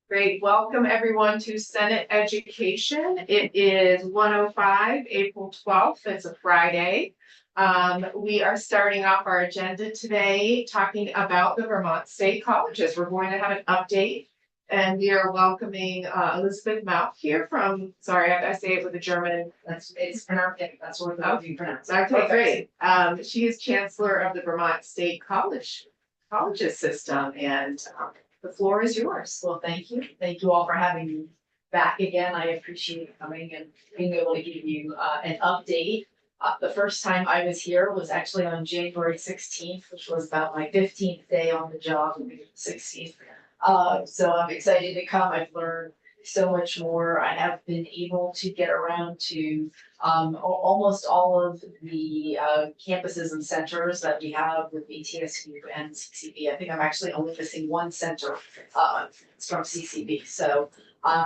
Great. Welcome everyone to Senate Education. It is 1:05, April 12th. It's a Friday. We are starting off our agenda today talking about the Vermont State Colleges. We're going to have an update and we are welcoming Elizabeth Mouth here from, sorry, I say it with a German. It's pronounced, that's what Oh, you pronounce. Okay, great. She is Chancellor of the Vermont State Colleges system, and the floor is yours. Well, thank you. Thank you all for having me back again. I appreciate coming and being able to give you an update. The first time I was here was actually on January 16th, which was about my 15th day on the job, maybe 16th. So I'm excited to come. I've learned so much more. I have been able to get around to almost all of the campuses and centers that we have with BTSU and CCB. I think I'm actually only missing one center from CCB. So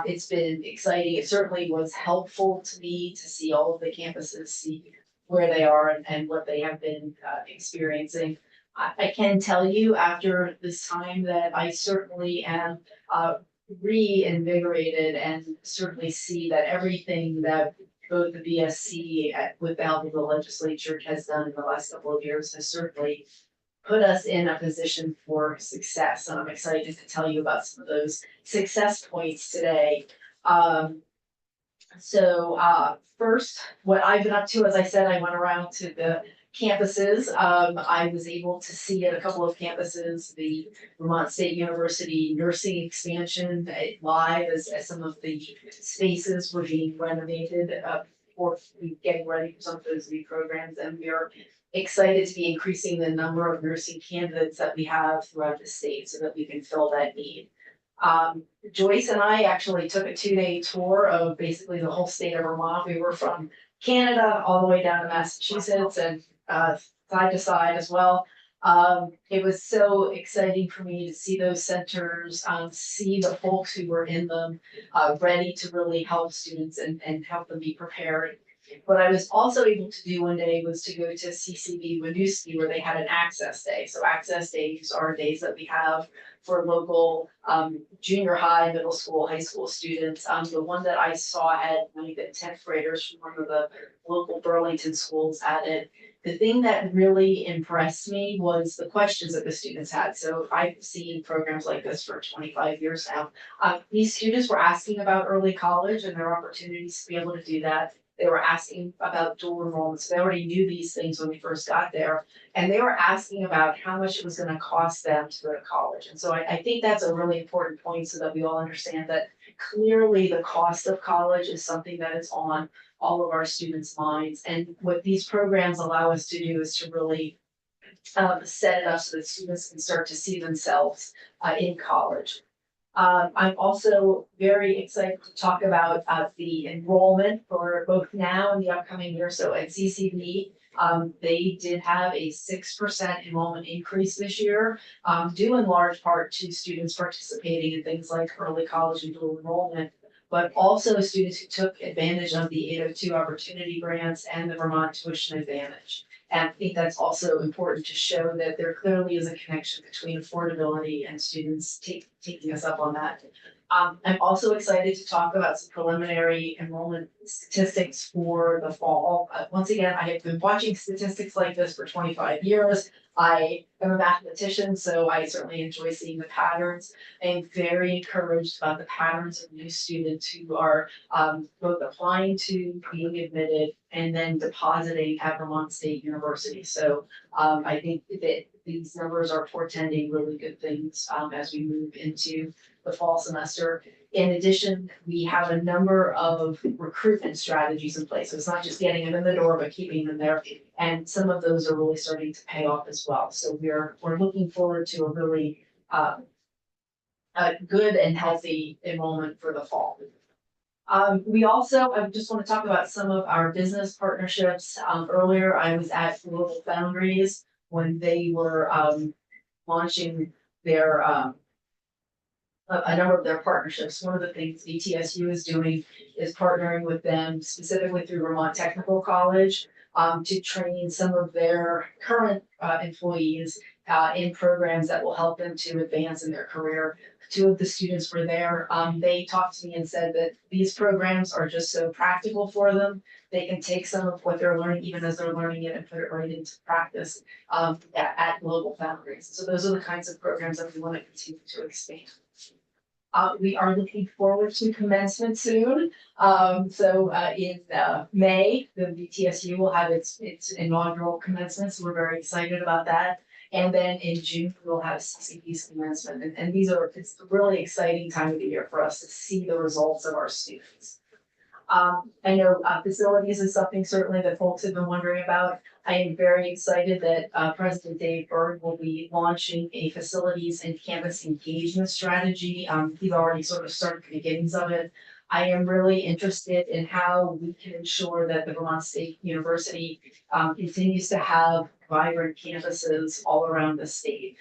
it's been exciting. It certainly was helpful to me to see all of the campuses, see where they are and what they have been experiencing. I can tell you after this time that I certainly am reinvigorated and certainly see that everything that both the BSC with the help of the legislature has done in the last couple of years has certainly put us in a position for success. And I'm excited to tell you about some of those success points today. First, what I've been up to, as I said, I went around to the campuses. I was able to see at a couple of campuses the Vermont State University nursing expansion live as some of the spaces were being renovated for getting ready for some of those new programs. And we are excited to be increasing the number of nursing candidates that we have throughout the state so that we can fill that need. Joyce and I actually took a 2-day tour of basically the whole state of Vermont. We were from Canada all the way down to Massachusetts and side to side as well. It was so exciting for me to see those centers, see the folks who were in them, ready to really help students and help them be prepared. What I was also able to do one day was to go to CCB Winooski where they had an access day. So access days are days that we have for local junior high, middle school, high school students. The one that I saw had the 10th graders from one of the local Burlington schools at it. The thing that really impressed me was the questions that the students had. So I've seen programs like this for 25 years now. These students were asking about early college and their opportunities to be able to do that. They were asking about dual enrollment. So they already knew these things when we first got there. And they were asking about how much it was going to cost them to go to college. And so I think that's a really important point so that we all understand that clearly the cost of college is something that is on all of our students' minds. And what these programs allow us to do is to really set it up so that students can start to see themselves in college. I'm also very excited to talk about the enrollment for both now and the upcoming year. So at CCB, they did have a 6% enrollment increase this year, due in large part to students participating in things like early college and dual enrollment, but also students who took advantage of the 802 opportunity grants and the Vermont tuition advantage. And I think that's also important to show that there clearly is a connection between affordability and students taking us up on that. I'm also excited to talk about some preliminary enrollment statistics for the fall. Once again, I have been watching statistics like this for 25 years. I am a mathematician, so I certainly enjoy seeing the patterns. I am very encouraged about the patterns of new students who are both applying to, being admitted, and then depositing at Vermont State University. So I think that these numbers are portending really good things as we move into the fall semester. In addition, we have a number of recruitment strategies in place. So it's not just getting them in the door, but keeping them there. And some of those are really starting to pay off as well. So we're looking forward to a really good and healthy enrollment for the fall. We also, I just want to talk about some of our business partnerships. Earlier, I was at Global Foundries when they were launching their a number of their partnerships. One of the things ETSU is doing is partnering with them specifically through Vermont Technical College to train some of their current employees in programs that will help them to advance in their career. Two of the students were there. They talked to me and said that these programs are just so practical for them. They can take some of what they're learning, even as they're learning it, and put it right into practice at Global Foundries. So those are the kinds of programs that we want to continue to expand. We are looking forward to commencement soon. In May, the VTSU will have its inaugural commencement, so we're very excited about that. And then in June, we'll have CCP's commencement, and it's a really exciting time of the year for us to see the results of our students. I know facilities is something certainly that folks have been wondering about. I am very excited that President Dave Berg will be launching a facilities and campus engagement strategy. He's already sort of started the beginnings of it. I am really interested in how we can ensure that the Vermont State University continues to have vibrant campuses all around the state.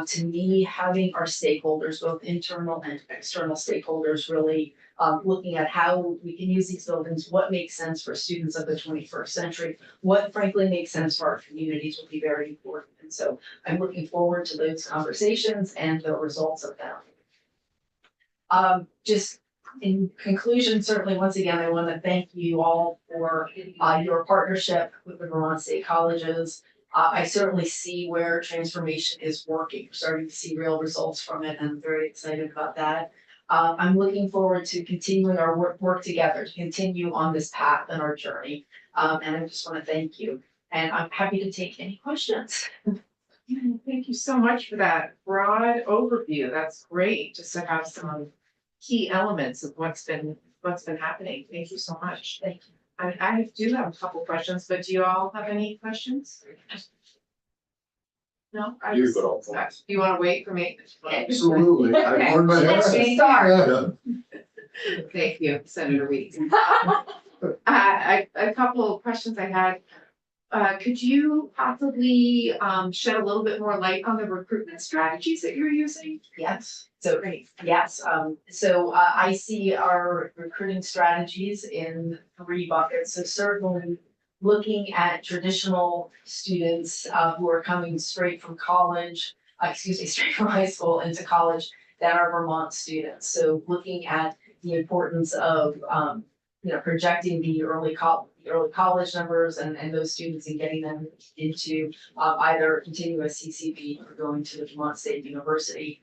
To me, having our stakeholders, both internal and external stakeholders, really looking at how we can use these buildings, what makes sense for students of the 21st century, what frankly makes sense for our communities will be very important. And so I'm looking forward to those conversations and the results of them. Just in conclusion, certainly once again, I want to thank you all for your partnership with the Vermont State Colleges. I certainly see where transformation is working. We're starting to see real results from it, and I'm very excited about that. I'm looking forward to continuing our work together, to continue on this path and our journey. And I just want to thank you. And I'm happy to take any questions. Thank you so much for that broad overview. That's great, just to have some key elements of what's been happening. Thank you so much. Thank you. I do have a couple questions, but do you all have any questions? No? You got all points. Do you want to wait for me? Absolutely. Okay. I warned my Let's head. just start. Yeah. Thank you, Senator Weeds. A couple of questions I had. Could you possibly shed a little bit more light on the recruitment strategies that you're using? Yes. So Great. yes, I see our recruiting strategies in 3 buckets. So certainly looking at traditional students who are coming straight from college, straight from high school into college that are Vermont students. So looking at the importance of projecting the early college numbers and those students and getting them into either continuous CCP or going to the Vermont State University.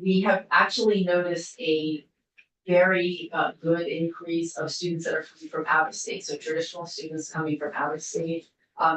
We have actually noticed a very good increase of students that are coming from out of state. So traditional students coming from out of state.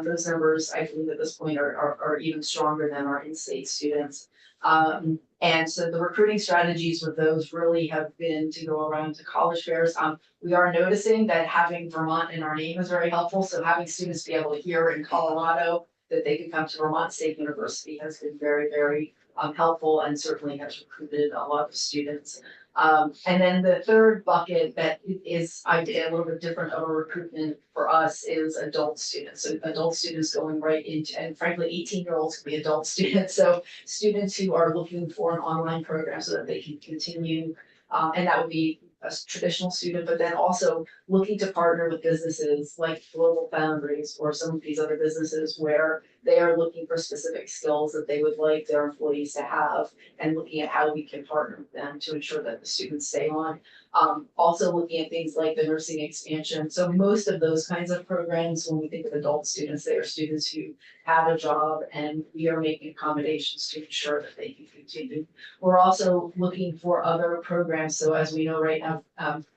Those numbers, I believe at this point are even stronger than our in-state students. And so the recruiting strategies with those really have been to go around to college fairs. We are noticing that having Vermont in our name is very helpful. So having students be able to hear in Colorado that they could come to Vermont State University has been very, very helpful, and certainly has recruited a lot of students. And then the third bucket that is a little bit different of a recruitment for us is adult students. So adult students going right into, and frankly, 18-year-olds can be adult students. So students who are looking for an online program so that they can continue, and that would be a traditional student, but then also looking to partner with businesses like Global Foundries or some of these other businesses where they are looking for specific skills that they would like their employees to have, and looking at how we can partner with them to ensure that the students stay on. Also looking at things like the nursing expansion. So most of those kinds of programs, when we think of adult students, they are students who have a job, and we are making accommodations to ensure that they can continue. We're also looking for other programs. So as we know right now,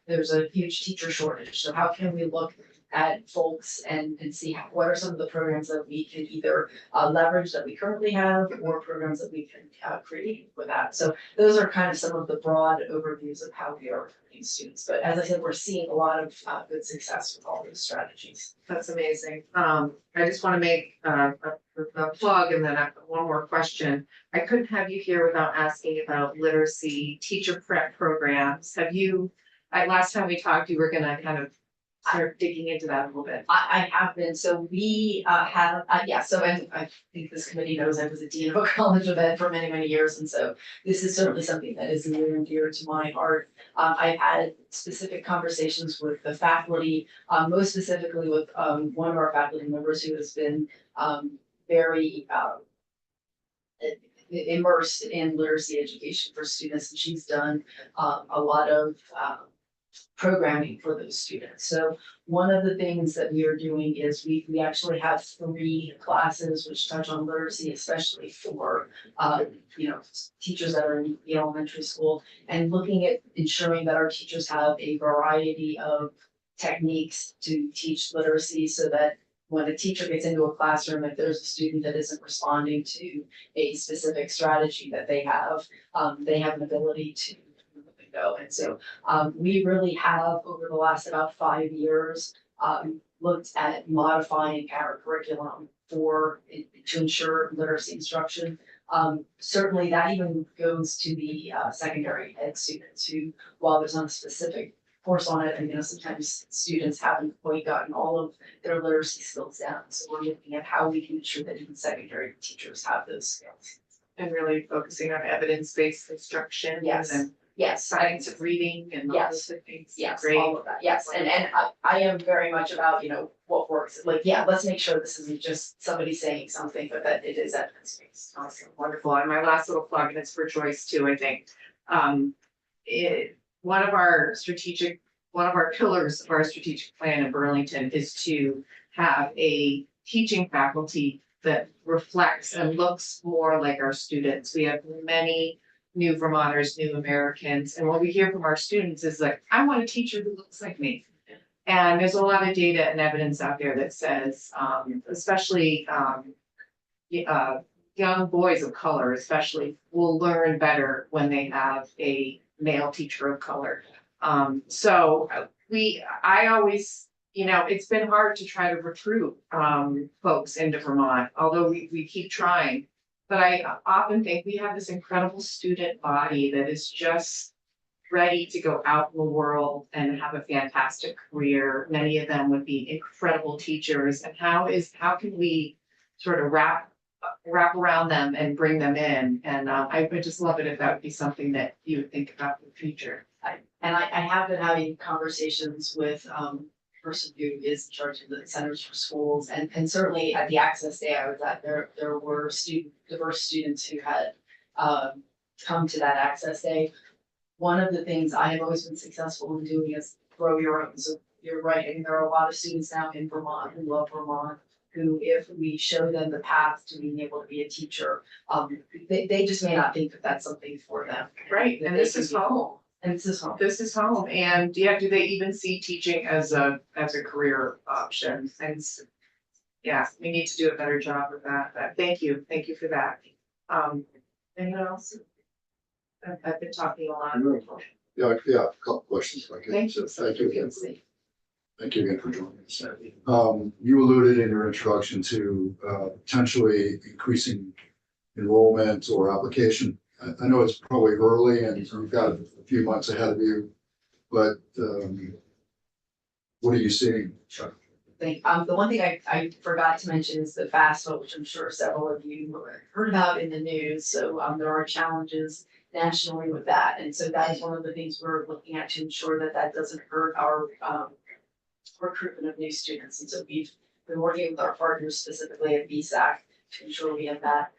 there's a huge teacher shortage. So how can we look at folks and see what are some of the programs that we can either leverage that we currently have, or programs that we can create with that. So those are kind of some of the broad overviews of how we are recruiting students. But as I said, we're seeing a lot of good success with all those strategies. That's amazing. I just want to make a plug, and then one more question. I couldn't have you here without asking about literacy teacher prep programs. Have you, last time we talked, you were going to kind of start digging into that a little bit. I have been. So we have, so I think this committee knows I was a dean of a college of ed for many, many years. And so this is certainly something that is near and dear to my heart. I've had specific conversations with the faculty, most specifically with one of our faculty members who has been very immersed in literacy education for students, and she's done a lot of programming for those students. So one of the things that we are doing is we actually have 3 classes which touch on literacy, especially for teachers that are in the elementary school, and looking at ensuring that our teachers have a variety of techniques to teach literacy so that when a teacher gets into a classroom, if there's a student that isn't responding to a specific strategy that they have an ability to go. And so we really have, over the last about 5 years, looked at modifying our curriculum to ensure literacy instruction. Certainly that even goes to the secondary ed students who, while there's not a specific course on it, and sometimes students haven't quite gotten all of their literacy skills down. So we're looking at how we can ensure that even secondary teachers have those skills. And really focusing on evidence-based instruction. Yes. And Yes. science of reading and all Yes. those things. Yes, Great. all of that, yes, and I am very much about, what works, like, yeah, let's make sure this isn't just somebody saying something, but that it is evidence-based. Awesome, wonderful. And my last little plug, and it's for Joyce too, I think. One of our pillars of our strategic plan in Burlington is to have a teaching faculty that reflects and looks more like our students. We have many new Vermonters, new Americans, and what we hear from our students is like, I want a teacher who looks like me. And there's a lot of data and evidence out there that says, especially young boys of color especially will learn better when they have a male teacher of color. I always, it's been hard to try to recruit folks into Vermont, although we keep trying. But I often think we have this incredible student body that is just ready to go out in the world and have a fantastic career. Many of them would be incredible teachers. And how can we sort of wrap around them and bring them in? And I would just love it if that would be something that you would think about in the future. I have been having conversations with person who is in charge of the Centers for Schools, and certainly at the Access Day I was at, there were diverse students who had come to that Access Day. One of the things I have always been successful in doing is grow your own. So you're right, and there are a lot of students now in Vermont who love Vermont, who, if we show them the path to being able to be a teacher, they just may not think that that's something for them. Right, and this is home. And this is home. This is home, and yeah, do they even see teaching as a career option? And yeah, we need to do a better job with that. But thank you for that. Anyone else? I've been talking a lot. Yeah, a couple questions. If I could. Thank you. Thank you again. Thank you again for joining us. You alluded in your introduction to potentially increasing enrollment or application. I know it's probably early and you've got a few months ahead of you, but what are you seeing? The one thing I forgot to mention is the FAFSA, which I'm sure several of you heard about in the news. So there are challenges nationally with that. And so that is one of the things we're looking at to ensure that that doesn't hurt our recruitment of new students. And so we've been working with our partners, specifically at BSAC, to ensure we have that.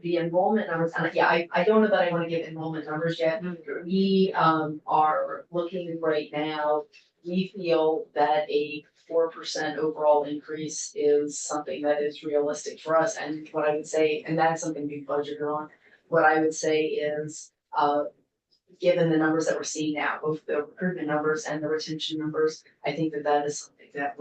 The enrollment numbers, and yeah, I don't know that I want to give enrollment numbers yet. We are looking right now, we feel that a 4% overall increase is something that is realistic for us. And what I would say, and that's something we've budgeted on, what I would say is, given the numbers that we're seeing now, both the recruitment numbers and the retention numbers, I think that is something that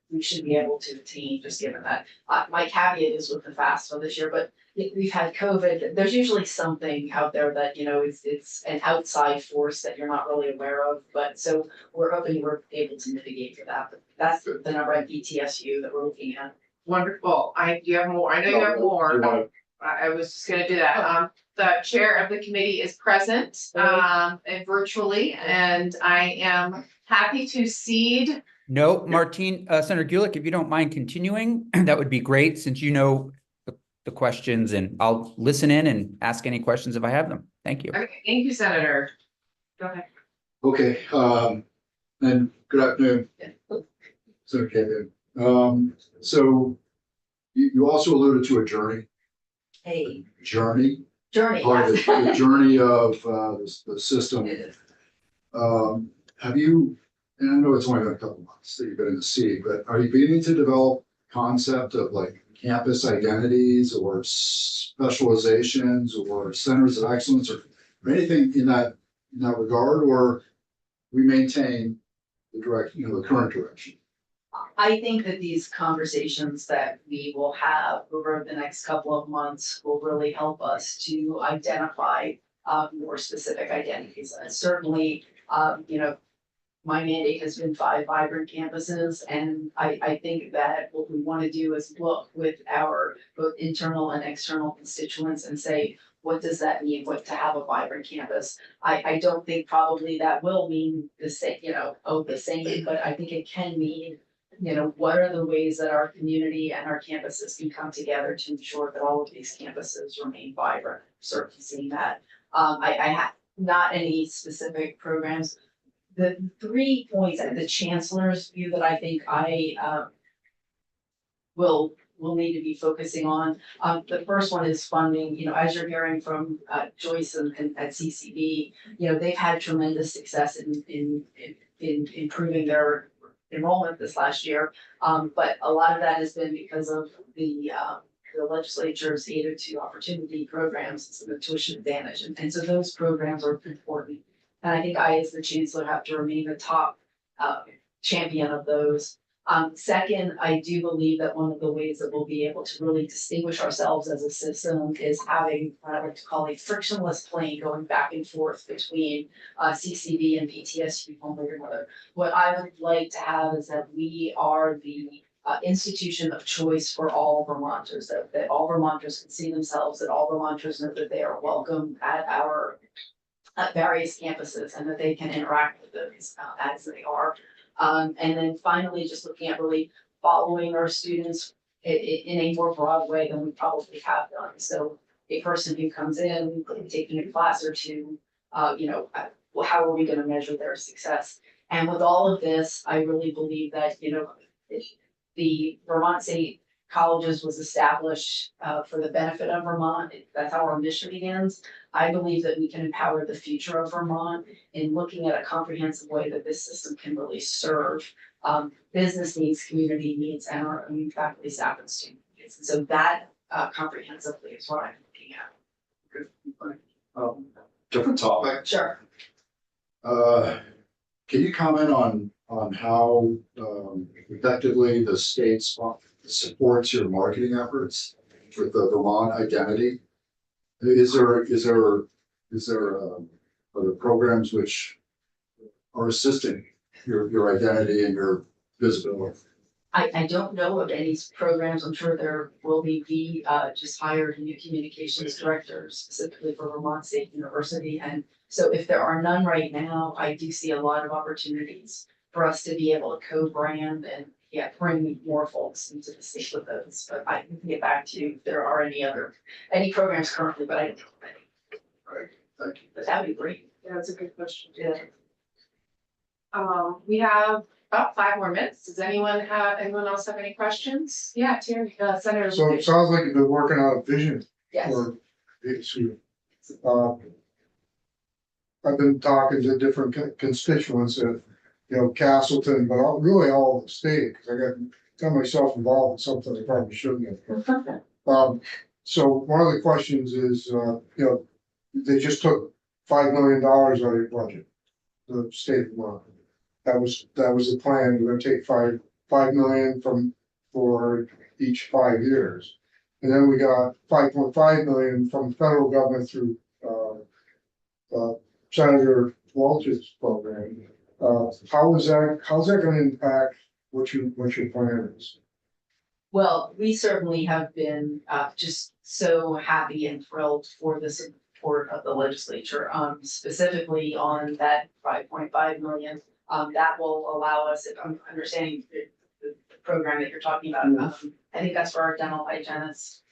we should be able to attain, just given that. My caveat is with the FAFSA this year, but we've had COVID. There's usually something out there that, it's an outside force that you're not really aware of. But so we're hoping we're able to mitigate for that. But that's the number at BTSU that we're looking at. Wonderful. You have more. I know you have more. I was just gonna do that. The chair of the committee is present, and virtually, and I am happy to cede. No, Martine, Senator Gulick, if you don't mind continuing, that would be great, since you know the questions, and I'll listen in and ask any questions if I have them. Thank you. Okay, thank you, Senator. Go ahead. Okay, and good afternoon. Senator Kagan. So you also alluded to a journey. a journey, journey. part of yes. the journey of, the system. Have you, and I know it's only been a couple months that you've been in the seat, but are you beginning to develop concept of like campus identities or specializations or centers of excellence or anything in that regard, or we maintain the the current direction? I think that these conversations that we will have over the next couple of months will really help us to identify more specific identities. And certainly, my mandate has been 5 vibrant campuses, and I think that what we want to do is look with our both internal and external constituents and say, what does that mean, what to have a vibrant campus? I don't think probably that will mean the same, the same, but I think it can mean, what are the ways that our community and our campuses can come together to ensure that all of these campuses remain vibrant. Certainly seeing that. I have not any specific programs. The 3 points at the chancellor's view that I think I will need to be focusing on. The first one is funding. As you're hearing from Joyce and at CCB, they've had tremendous success in improving their enrollment this last year. But a lot of that has been because of the legislature's aided to opportunity programs, so the tuition advantage, and so those programs are important. And I think I, as the chancellor, have to remain the top champion of those. Second, I do believe that one of the ways that we'll be able to really distinguish ourselves as a system is having what I like to call a frictionless plane going back and forth between CCB and PTSU one way or another. What I would like to have is that we are the institution of choice for all Vermonters, that all Vermonters can see themselves, that all Vermonters know that they are welcome at our various campuses and that they can interact with those as they are. And then finally, just looking at really following our students in a more broad way than we probably have done. So a person who comes in, taking a class or two, how are we going to measure their success? And with all of this, I really believe that, the Vermont State Colleges was established for the benefit of Vermont. That's how our mission begins. I believe that we can empower the future of Vermont in looking at a comprehensive way that this system can really serve business needs, community needs, and our own faculty, staff, and student needs. And so that comprehensively is what I'm looking at. Different topic. Sure. Can you comment on how effectively the state supports your marketing efforts with the Vermont identity? Is there other programs which are assisting your identity and your visibility? I don't know of any programs. I'm sure there will be. We just hired a new communications director specifically for Vermont State University. And so if there are none right now, I do see a lot of opportunities for us to be able to co-brand and bring more folks into the state with those. But I can get back to you if there are any programs currently, but I don't know of any. All right, thank you. But that'd be great. Yeah, that's a good question. Yeah. We have about 5 more minutes. Does anyone else have any questions? Yeah, Terry, Senator. So it sounds like you've been working on a vision Yes. for PSU. I've been talking to different constituents at, Castleton, but really all of the state, because I got myself involved in something I probably shouldn't have. So one of the questions is, they just took $5 million out of your budget, the state of Vermont. That was the plan. We're gonna take five million for each 5 years. And then we got 5.5 million from the federal government through Senator Walsh's program. How's that gonna impact what your plan is? Well, we certainly have been just so happy and thrilled for the support of the legislature, specifically on that 5.5 million. That will allow us, if I'm understanding the program that you're talking about, I think that's for our dental hygienists.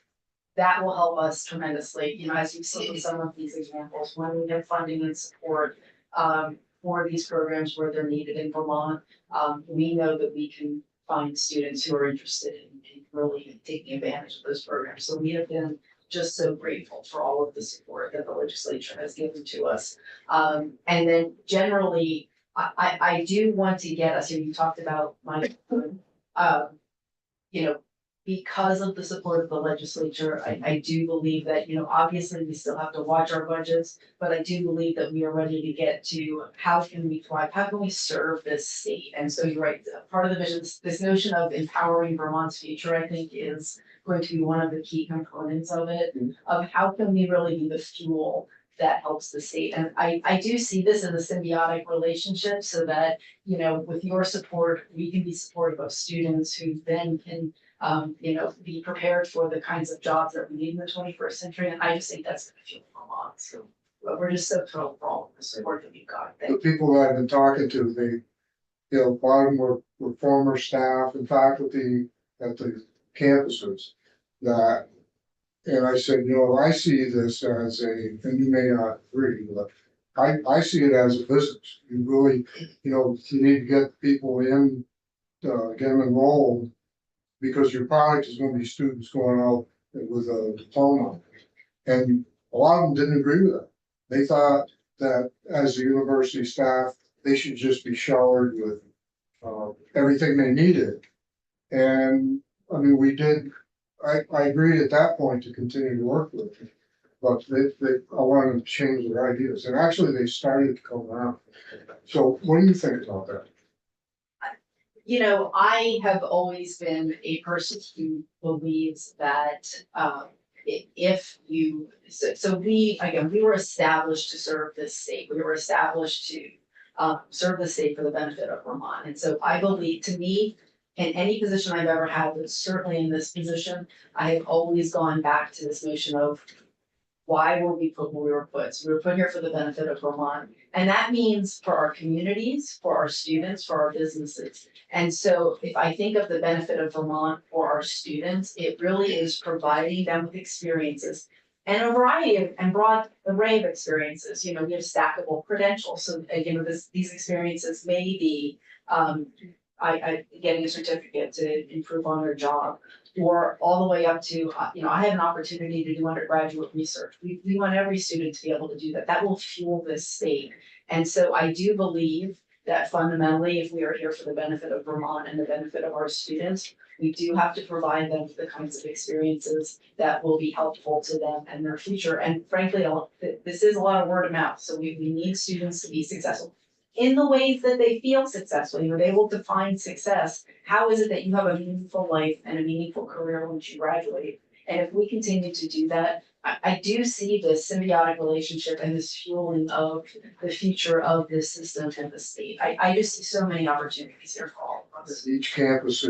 That will help us tremendously, as you see in some of these examples, when we get funding and support for these programs where they're needed in Vermont, we know that we can find students who are interested in really taking advantage of those programs. So we have been just so grateful for all of the support that the legislature has given to us. And then generally, I do want to get us, you talked about my, you know, because of the support of the legislature, I do believe that, obviously we still have to watch our budgets, but I do believe that we are ready to get to how can we thrive, how can we serve this state? And so you're right, part of the vision, this notion of empowering Vermont's future, I think is going to be one of the key components of it, of how can we really be the fuel that helps the state. And I do see this as a symbiotic relationship so that, with your support, we can be supportive of students who then can be prepared for the kinds of jobs that we need in the 21st century. And I just think that's gonna fuel Vermont. So we're just so thrilled for all of the support that we've got. The people that I've been talking to, they, a lot of them were former staff and faculty at the campuses that, and I said, I see this as and you may not agree, but I see it as a business. You really, you need to get people in, get them enrolled, because your product is gonna be students going out with a diploma. And a lot of them didn't agree with that. They thought that as the university staff, they should just be showered with everything they needed. And I mean, I agreed at that point to continue to work with them, but I wanted them to change their ideas. And actually they started to come around. So what do you think about that? I have always been a person who believes that we were established to serve this state. We were established to serve the state for the benefit of Vermont. And so I believe, to me, in any position I've ever had, but certainly in this position, I have always gone back to this notion of why were we put where we were put? So we were put here for the benefit of Vermont. And that means for our communities, for our students, for our businesses. And so if I think of the benefit of Vermont for our students, it really is providing them with experiences and a variety of and broad array of experiences. We have stackable credentials. So these experiences may be getting a certificate to improve on their job, or all the way up to, I have an opportunity to do undergraduate research. We want every student to be able to do that. That will fuel this state. And so I do believe that fundamentally, if we are here for the benefit of Vermont and the benefit of our students, we do have to provide them with the kinds of experiences that will be helpful to them and their future. And frankly, this is a lot of word of mouth. So we need students to be successful in the ways that they feel successful. They will define success. How is it that you have a meaningful life and a meaningful career once you graduate? And if we continue to do that, I do see this symbiotic relationship and this fueling of the future of this system and the state. I just see so many opportunities here for all of us. Each campus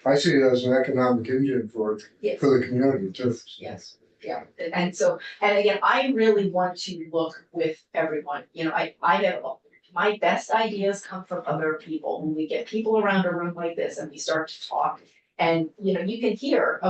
I see it as an economic engine for the community too. Yes. Yeah, and again, I really want to look with everyone. I have my best ideas come from other people. When we get people around a room like this and we start to talk, and you can hear,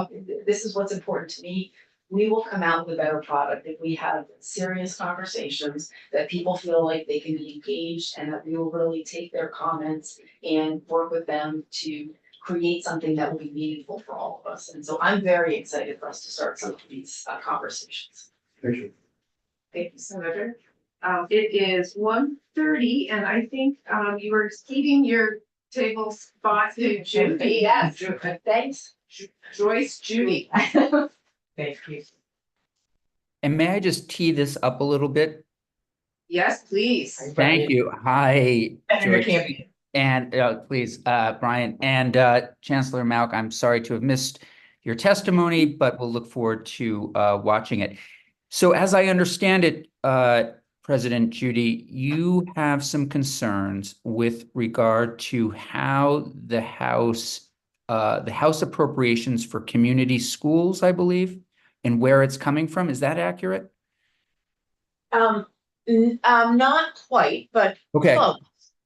this is what's important to me. We will come out with a better product if we have serious conversations, that people feel like they can be engaged, and that we will really take their comments and work with them to create something that will be meaningful for all of us. And so I'm very excited for us to start some of these conversations. Thank you. Thank you, Senator. It is 1:30, and I think you were ceding your table spot to Judy. Yes, thanks. Joyce Judy. Thank you. And may I just tee this up a little bit? Yes, please. Thank you. Hi, Senator Joyce. Campion. And please, Brian and Chancellor Malk, I'm sorry to have missed your testimony, but we'll look forward to watching it. So as I understand it, President Judy, you have some concerns with regard to how the House appropriations for community schools, I believe, and where it's coming from. Is that accurate? Not quite, but Okay. close.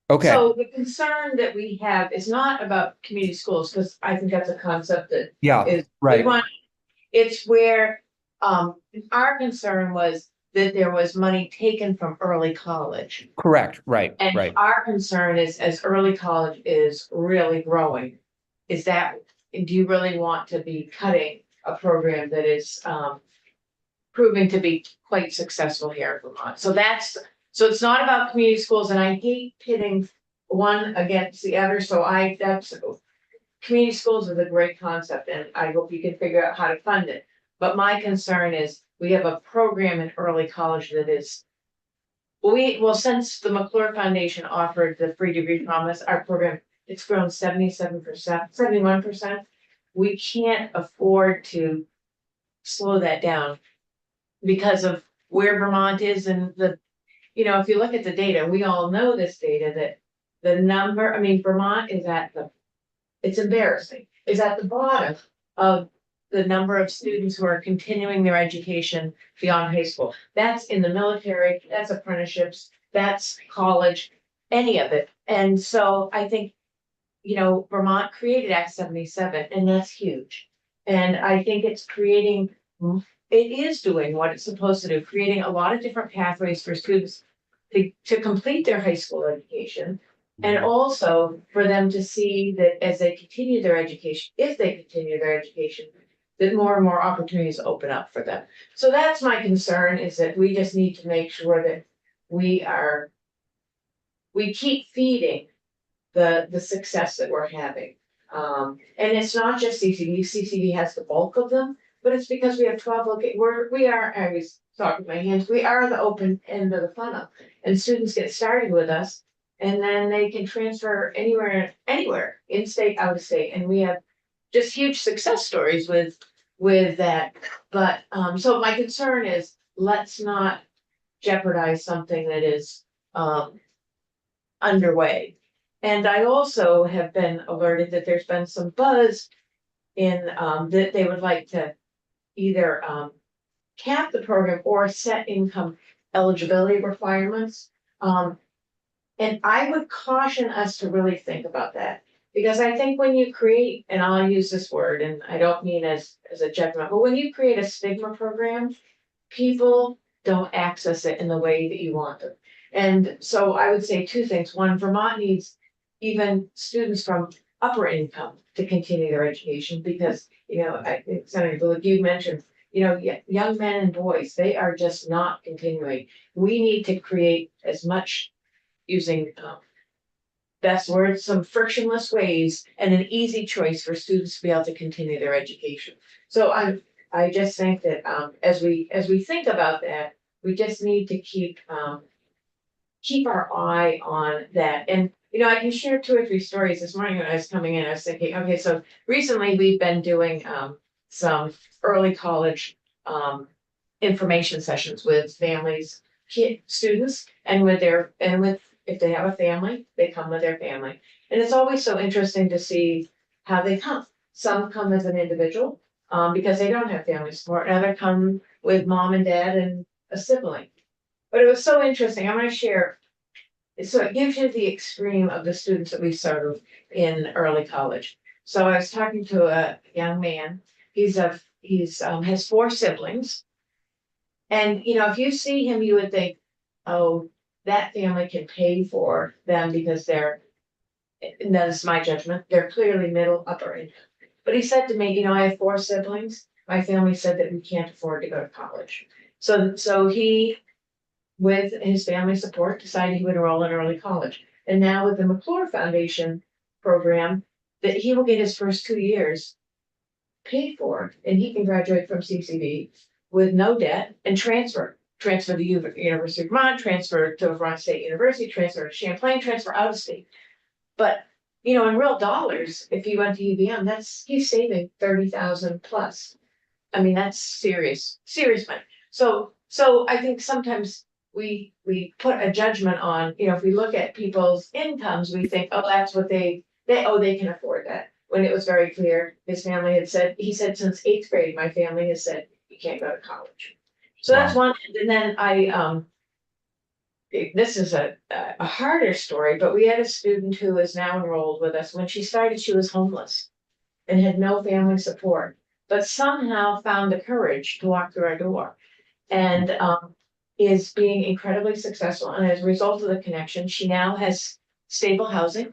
Okay. So the concern that we have is not about community schools, because I think that's a concept that Yeah. is. Right. It's where, our concern was that there was money taken from early college. Correct. Right. And Right. our concern is, as early college is really growing, do you really want to be cutting a program that is, proving to be quite successful here in Vermont. So it's not about community schools, and I hate pitting one against the other, so community schools is a great concept, and I hope you can figure out how to fund it. But my concern is, we have a program in early college that is. Since the McClure Foundation offered the free degree promise, our program, it's grown 77%, 71%. We can't afford to slow that down because of where Vermont is and if you look at the data, we all know this data that Vermont is it's embarrassing, is at the bottom of the number of students who are continuing their education beyond high school. That's in the military, that's apprenticeships, that's college, any of it. And so I think, Vermont created Act 77, and that's huge. And I think it is doing what it's supposed to do, creating a lot of different pathways for students to complete their high school education. And also for them to see that as they continue their education, if they continue their education, that more and more opportunities open up for them. So that's my concern, is that we just need to make sure that we keep feeding the success that we're having. And it's not just CCD. CCD has the bulk of them, but it's because we have 12 I always talk with my hands, we are the open end of the funnel. And students get started with us, and then they can transfer anywhere, in state, out of state. And we have just huge success stories with that. But so my concern is, let's not jeopardize something that is underway. And I also have been alerted that there's been some buzz in that they would like to either cap the program or set income eligibility requirements. And I would caution us to really think about that. Because I think when you create, and I'll use this word, and I don't mean as a judgment, but when you create a stigma program, people don't access it in the way that you want them. And so I would say two things. One, Vermont needs even students from upper income to continue their education, because, I think Senator Bullock, you mentioned, young men and boys, they are just not continuing. We need to create as much, using best words, some frictionless ways and an easy choice for students to be able to continue their education. So I just think that as we think about that, we just need to keep our eye on that. And I can share 2 or 3 stories. This morning when I was coming in, I was thinking, okay, so recently we've been doing some early college information sessions with families, students, and if they have a family, they come with their family. And it's always so interesting to see how they come. Some come as an individual because they don't have family support, and others come with mom and dad and a sibling. But it was so interesting. I'm going to share. So it gives you the extreme of the students that we serve in early college. So I was talking to a young man. He's has 4 siblings. And, if you see him, you would think, oh, that family can pay for them because and that is my judgment, they're clearly middle, upper income. But he said to me, I have 4 siblings. My family said that we can't afford to go to college. So he, with his family support, decided he would enroll in early college. And now with the McClure Foundation program, that he will get his first 2 years paid for, and he can graduate from CCD with no debt and transfer to University of Vermont, transfer to Vermont State University, transfer to Champlain, transfer out of state. But, in real dollars, if he went to UVM, he's saving $30,000 plus. I mean, that's serious money. So I think sometimes we put a judgment on, if we look at people's incomes, we think, oh, that's what they can afford that. When it was very clear, his family had said, he said, since 8th grade, my family has said, you can't go to college. So that's one. And then this is a harder story, but we had a student who is now enrolled with us. When she started, she was homeless and had no family support, but somehow found the courage to walk through our door, and is being incredibly successful. And as a result of the connection, she now has stable housing,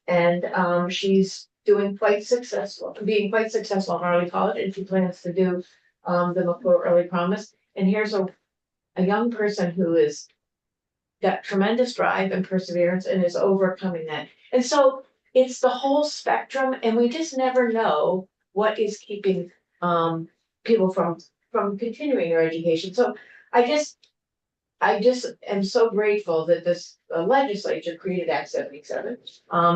and she's being quite successful in early college, and she plans to do the McClure Early Promise. And here's a young person who is got tremendous drive and perseverance and is overcoming that. And so it's the whole spectrum, and we just never know what is keeping people from continuing their education. So I just am so grateful that this legislature created Act 77,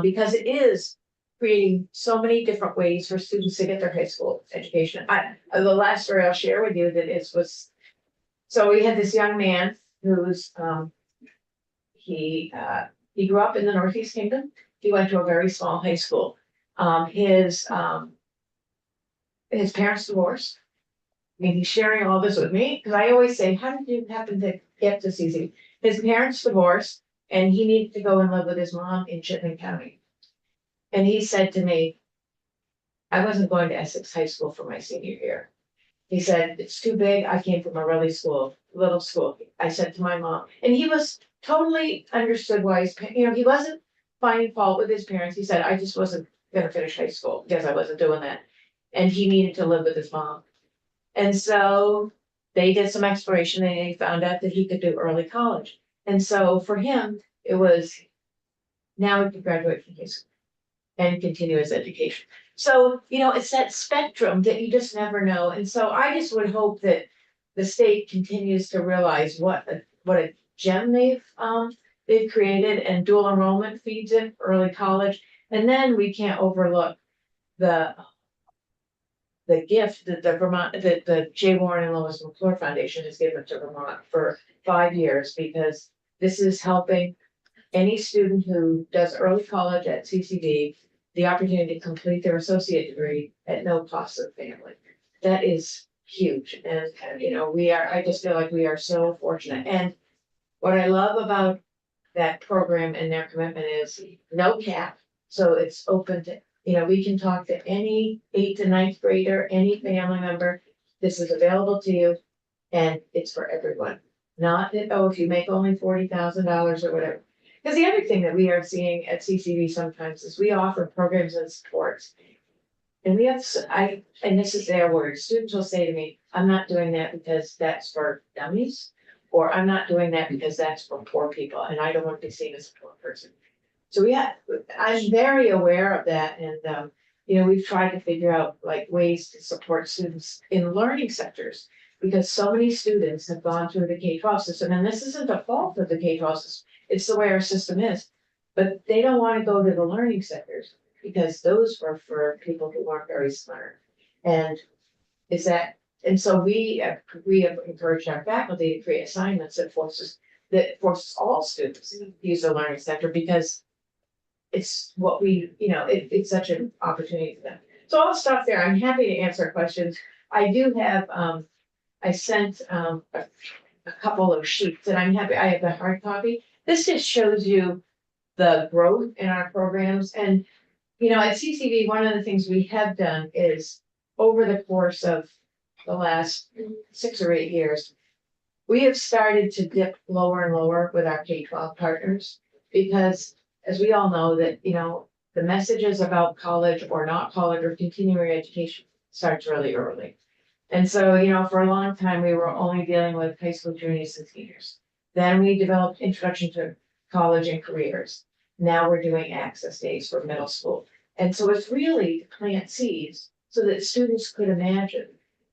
because it is creating so many different ways for students to get their high school education. The last story I'll share with you that was, so we had this young man who's, he grew up in the Northeast Kingdom. He went to a very small high school. His parents divorced. I mean, he's sharing all this with me, because I always say, how did you happen to get to CC? His parents divorced, and he needed to go and live with his mom in Chittenden County. And he said to me, I wasn't going to Essex High School for my senior year. He said, it's too big. I came from a really little school. I said to my mom, and he was totally understood why he wasn't finding fault with his parents. He said, I just wasn't gonna finish high school because I wasn't doing that. And he needed to live with his mom. And so they did some exploration and they found out that he could do early college. And so for him, it was now he could graduate from high school and continue his education. So, it's that spectrum that you just never know. And so I just would hope that the state continues to realize what a gem they've created, and dual enrollment feeds in early college. And then we can't overlook the gift that the J. Warren and Lois McClure Foundation has given to Vermont for 5 years, because this is helping any student who does early college at CCD the opportunity to complete their associate degree at no cost to the family. That is huge. And, I just feel like we are so fortunate. And what I love about that program and their commitment is no cap. So it's open to, we can talk to any 8th to 9th grader, any family member. This is available to you, and it's for everyone. Not that, if you make only $40,000 or whatever. Because the other thing that we are seeing at CCV sometimes is we offer programs and supports. And and this is their word, students will say to me, I'm not doing that because that's for dummies, or I'm not doing that because that's for poor people, and I don't want to be seen as a poor person. So I'm very aware of that, and we've tried to figure out ways to support students in learning sectors, because so many students have gone through the K-12 system, and this isn't the fault of the K-12 system, it's the way our system is. But they don't want to go to the learning sectors, because those were for people who weren't very smart. And so we have encouraged our faculty to create assignments that forces all students to use the learning sector, because it's what it's such an opportunity for them. So I'll stop there. I'm happy to answer questions. I do have, I sent a couple of sheets, and I'm happy, I have the hard copy. This just shows you the growth in our programs. And, at CCV, one of the things we have done is, over the course of the last 6 or 8 years, we have started to dip lower and lower with our K-12 partners, because as we all know that, the messages about college or not college or continuing education starts really early. And so, for a long time, we were only dealing with high school juniors and seniors. Then we developed Introduction to College and Careers. Now we're doing access days for middle school. And so it's really to plant seeds so that students could imagine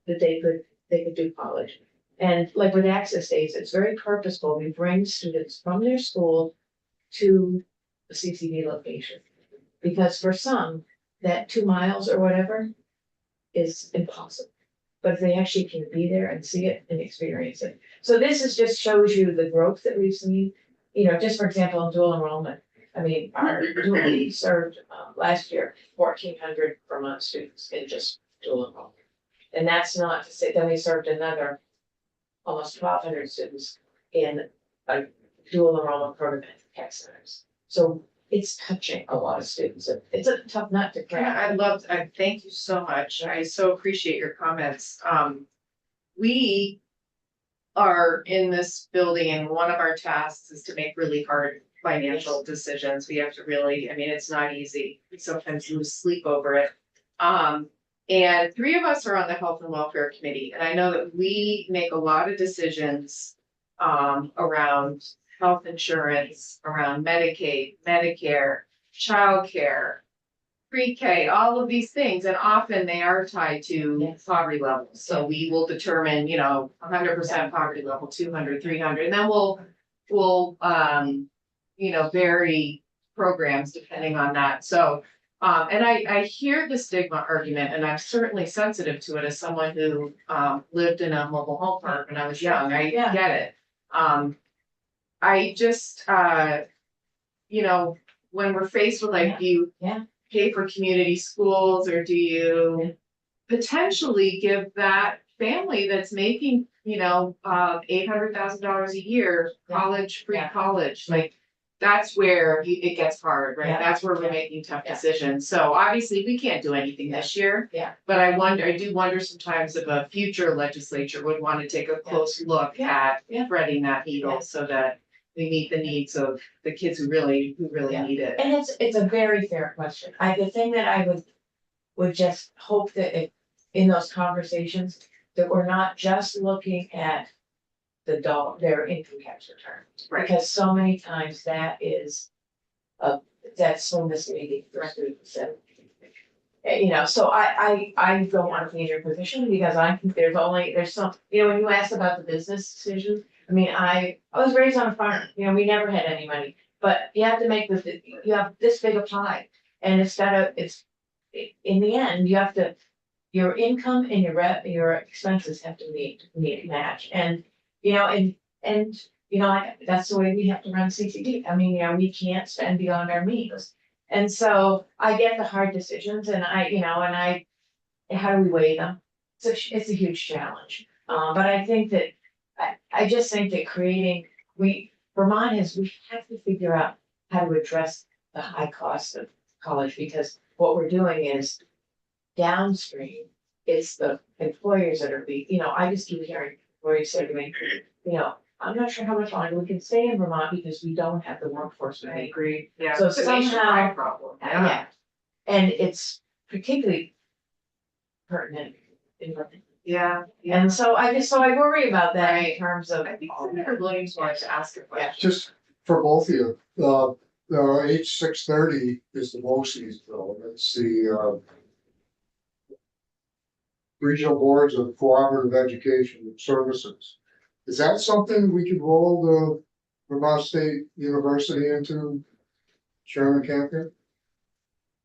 that they could do college. And like with access days, it's very purposeful. We bring students from their school to the CCD location. Because for some, that 2 miles or whatever is impossible. But if they actually can be there and see it and experience it. So this just shows you the growth that we've seen. Just for example, in dual enrollment. I mean, we served last year 1,400 Vermont students in just dual enrollment. And that's not to say, then we served another almost 1,200 students in a dual enrollment program at tech centers. So it's touching a lot of students. It's a tough nut to crack. I thank you so much. I so appreciate your comments. We are in this building, and one of our tasks is to make really hard financial decisions. We have to really, it's not easy. We sometimes lose sleep over it. And three of us are on the Health and Welfare Committee, and I know that we make a lot of decisions around health insurance, around Medicaid, Medicare, childcare, pre-K, all of these things, and often they are tied to Yes. poverty levels. So we will determine, 100% poverty level, 200, 300, and then we'll vary programs depending on that. So and I hear the stigma argument, and I'm certainly sensitive to it as someone who lived in a mobile home park when I was young. I Yeah. get it. I just when we're faced with like, do you Yeah. pay for community schools, or do you potentially give that family that's making, $800,000 a year, Yeah. college, free Yeah. college, like, that's where it gets hard, right? Yeah. That's where we're Yeah. making tough Yeah. decisions. So obviously, we can't do anything this year. Yeah. But I do wonder sometimes if a future legislature would want to take a close look Yeah. at threading that Yeah. needle so that we meet the needs of the kids who really Yeah. need it. And it's a very fair question. The thing that I would just hope that in those conversations, that we're not just looking at their income tax return. Right. Because so many times that's so misleading for students and. So I don't want to be in your position because I think there's some, when you asked about the business decision, I mean, I was raised on a farm, we never had any money, but you have to make you have this big a pie. And in the end, you have to, your income and your expenses have to meet match. And, that's the way we have to run CCD. I mean, we can't spend beyond our means. And so I get the hard decisions and how do we weigh them? It's a huge challenge. But I think that, I just think that Vermont we have to figure out how to address the high cost of college, because what we're doing is downstream, it's the employers that are I just keep hearing employers say to me, I'm not sure how much longer we can stay in Vermont because we don't have the workforce we I need. agree, yeah. So It's a somehow- nationwide problem, Yeah. And it's particularly pertinent in Vermont. Yeah, And so I worry about that in Right. terms of. I think Senator Williams wanted to ask a question. Just for both of you, H 630 is the BOCES bill, it's the Regional Boards of Cooperative Education Services. Is that something we could roll the Vermont State University into, Chairman Campion?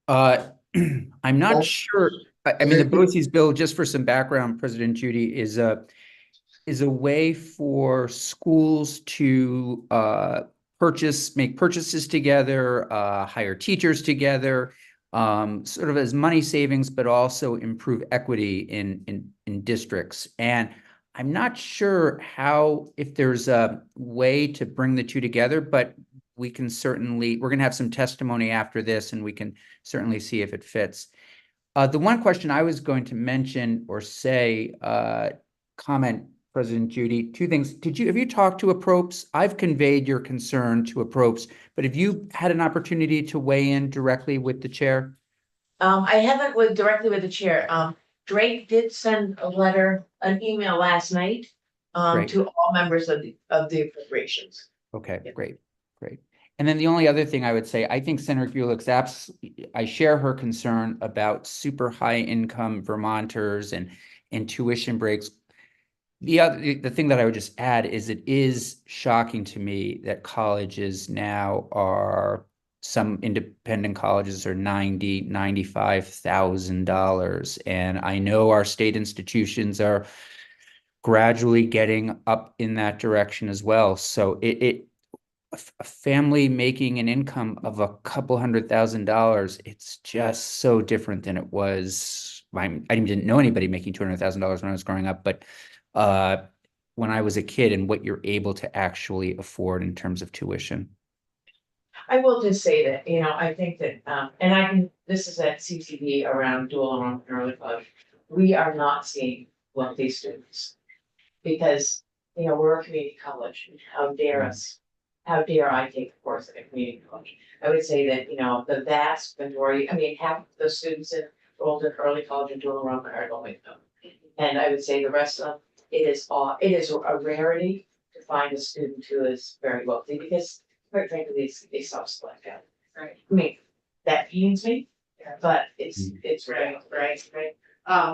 I'm not Well, sure. I mean, the BOCES bill, just for some background, President Judy, is a way for schools to make purchases together, hire teachers together, sort of as money savings, but also improve equity in districts. And I'm not sure if there's a way to bring the two together, but we're going to have some testimony after this, and we can certainly see if it fits. The one question I was going to mention or comment, President Judy, two things. Have you talked to APROPS? I've conveyed your concern to APROPS, but have you had an opportunity to weigh in directly with the chair? I haven't directly with the chair. Drake did send an email last night, Great. to all members of the appropriations. Okay, great. And then the only other thing I would say, I think Senator Gulick's I share her concern about super high income Vermonters and tuition breaks. The thing that I would just add is it is shocking to me that colleges now some independent colleges are $95,000. And I know our state institutions are gradually getting up in that direction as well. So a family making an income of a couple $100,000, it's just so different than it was. I didn't know anybody making $200,000 when I was growing up, but when I was a kid, and what you're able to actually afford in terms of tuition. I will just say that, I think that, this is at CCD around dual enrollment early college. We are not seeing wealthy students because, we're a community college. How dare us? How dare I take a course at a community college? I would say that, the vast majority, half of the students in enrolled in early college and dual enrollment are going to. And I would say the rest of them, it is a rarity to find a student who is very wealthy, because quite frankly, they self-select out. Right. I mean, that pains me, but it's rare. Right.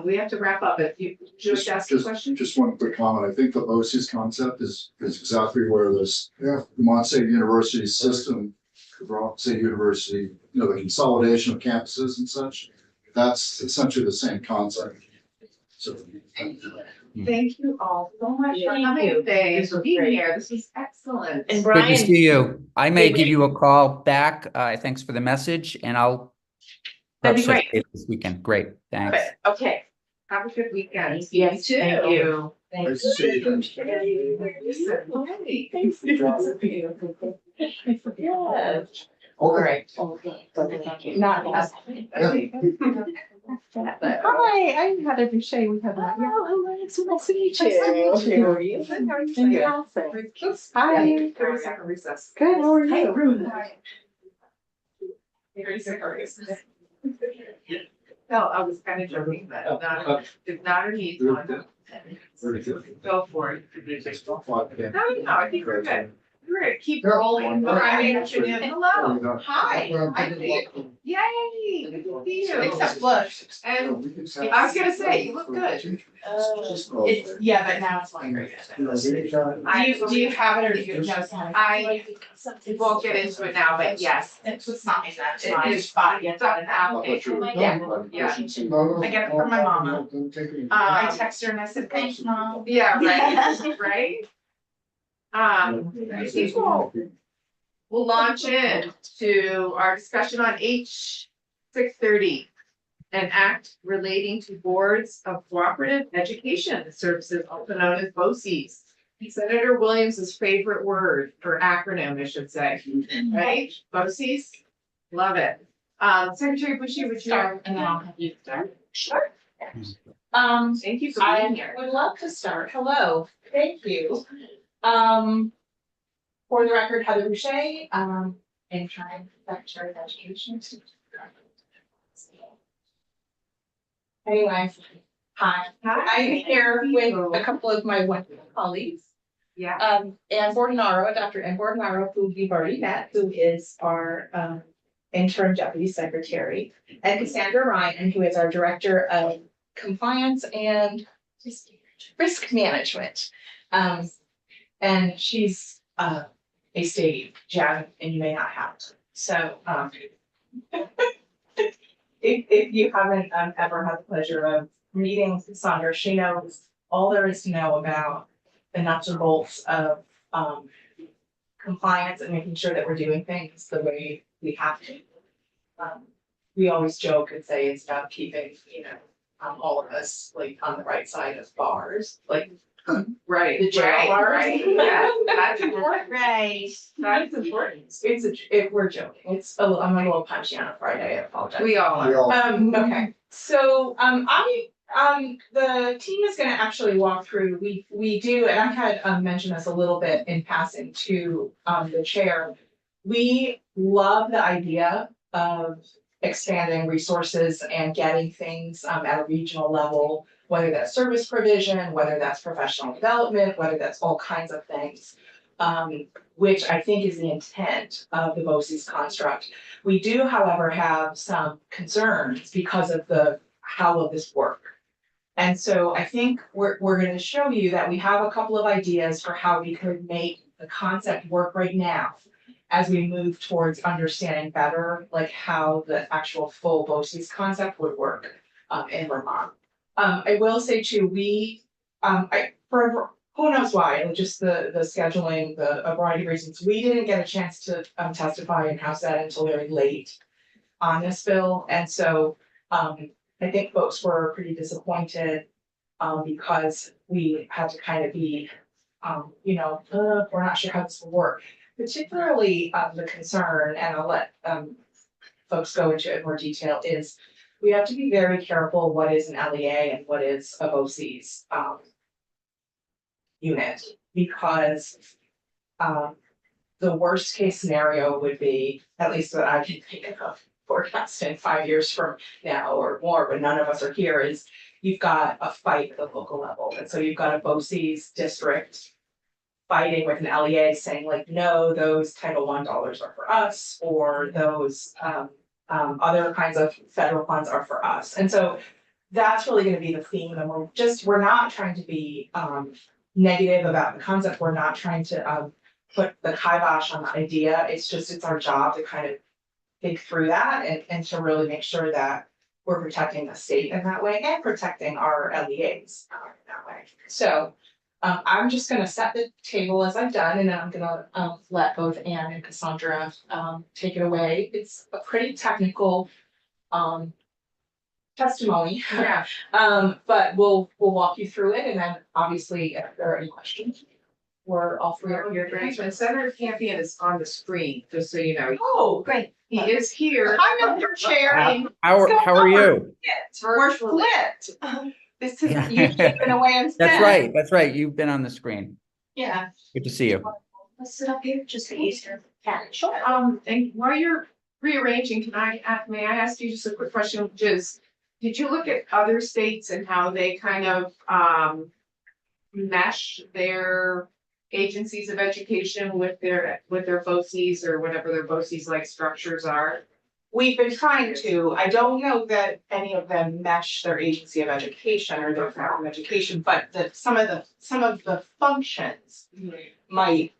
We have to wrap up. If you, just ask a question? Just one quick comment. I think the BOCES concept is exactly where this Yeah. Vermont State University system, Vermont State University, the consolidation of campuses and such, that's essentially the same concept. So. Thank you all so much for Thank coming you. today, This for was being great. here. This was excellent. And Good to Brian, see you. I may Wait, give you a call back. Thanks for the message, and I'll That'd be perhaps touch great. base this weekend. Great, thanks. Okay. Have a good weekend. Yes, You too. thank you. Nice to see you. Thanks for Yes. All right. Not us. Hi, I'm Heather Boucher. We have. Oh, it's nice to meet you. Hi. 30 second recess. Good, how are Hey, you? Ruth. 30 second recess. No, I was kind of joking, but if not, or needs one. Go for it. No, I think we're good. We're gonna keep rolling. Hello. Hi. Yay. Good to see you. Except blush. And I was gonna say, you look good. It's, yeah, but now it's like very good. Do you have it or do you know? I won't get into it now, but yes, it's not in that. It is fine. It's on an application. Yeah. I get it from my mama. I text her and I said, thanks, Mom. Yeah, right, right? I think we'll launch in to our discussion on H 630. An act relating to boards of cooperative education services, also known as BOCES. Senator Williams's favorite word, or acronym, I should say, right? BOCES, love it. Secretary Bushy, would you start, and then I'll have you start? Sure. Thank you for being here. I would love to start. Hello, thank you. For the record, Heather Boucher, interim Secretary of Education. Anyway, hi. I'm here with a couple of my wonderful colleagues. Yeah. Ann Bordenaro, Dr. Ann Bordenaro, who you've already met, who is our interim deputy secretary, and Cassandra Ryan, who is our director of compliance and risk management. And she's a state JAG, and you may not have. So if you haven't ever had the pleasure of meeting Cassandra, she knows all there is to know about the nuts and bolts of compliance and making sure that we're doing things the way we have to. We always joke and say it's about keeping, all of us like on the right side of bars, like Right. the jail bars. Right. Yeah, that's important. Right. That's important. We're joking. I'm a little punchy on a Friday. I apologize. We all are. Okay, so, the team is gonna actually walk through, we do, and I had mentioned this a little bit in passing to, the chair. We love the idea of expanding resources and getting things, at a regional level, whether that's service provision, whether that's professional development, whether that's all kinds of things. Which I think is the intent of the BOCES construct. We do, however, have some concerns because of how will this work? And so I think we're gonna show you that we have a couple of ideas for how we could make the concept work right now as we move towards understanding better, like how the actual full BOCES concept would work in Vermont. I will say too, who knows why, just the scheduling, a variety of reasons, we didn't get a chance to testify in House Ed until very late on this bill, and so I think folks were pretty disappointed because we had to kind of be, we're not sure how this will work. Particularly the concern, and I'll let folks go into it in more detail, is we have to be very careful what is an LEA and what is a BOCES unit, because the worst case scenario would be, at least that I can think of, forecasting 5 years from now or more, when none of us are here, is you've got a fight at the local level. And so you've got a BOCES district fighting with an LEA saying like, no, those Title I dollars are for us, or those other kinds of federal funds are for us. And so that's really gonna be the theme, and we're not trying to be negative about the concept. We're not trying to put the kibosh on the idea. It's our job to kind of think through that and to really make sure that we're protecting the state in that way and protecting our LEAs in that way. So I'm just gonna set the table as I've done, and then I'm gonna let both Anne and Cassandra take it away. It's a pretty technical testimony. Yeah. But we'll walk you through it, and then obviously if there are any questions, we're all three are here to Great, answer. and Senator Campion is on the screen, just so you know. Oh, great. He is here. I'm your chair. How are you? We're flipped. This is you taken away instead. That's right. You've been on the screen. Yeah. Good to see you. Let's sit up here, just be easier. Sure. And while you're rearranging, may I ask you just a quick question, which is, did you look at other states and how they kind of mesh their agencies of education with their BOCES or whatever their BOCES like structures are? We've been trying to. I don't know that any of them mesh their agency of education or their Department of Education, but some of the functions might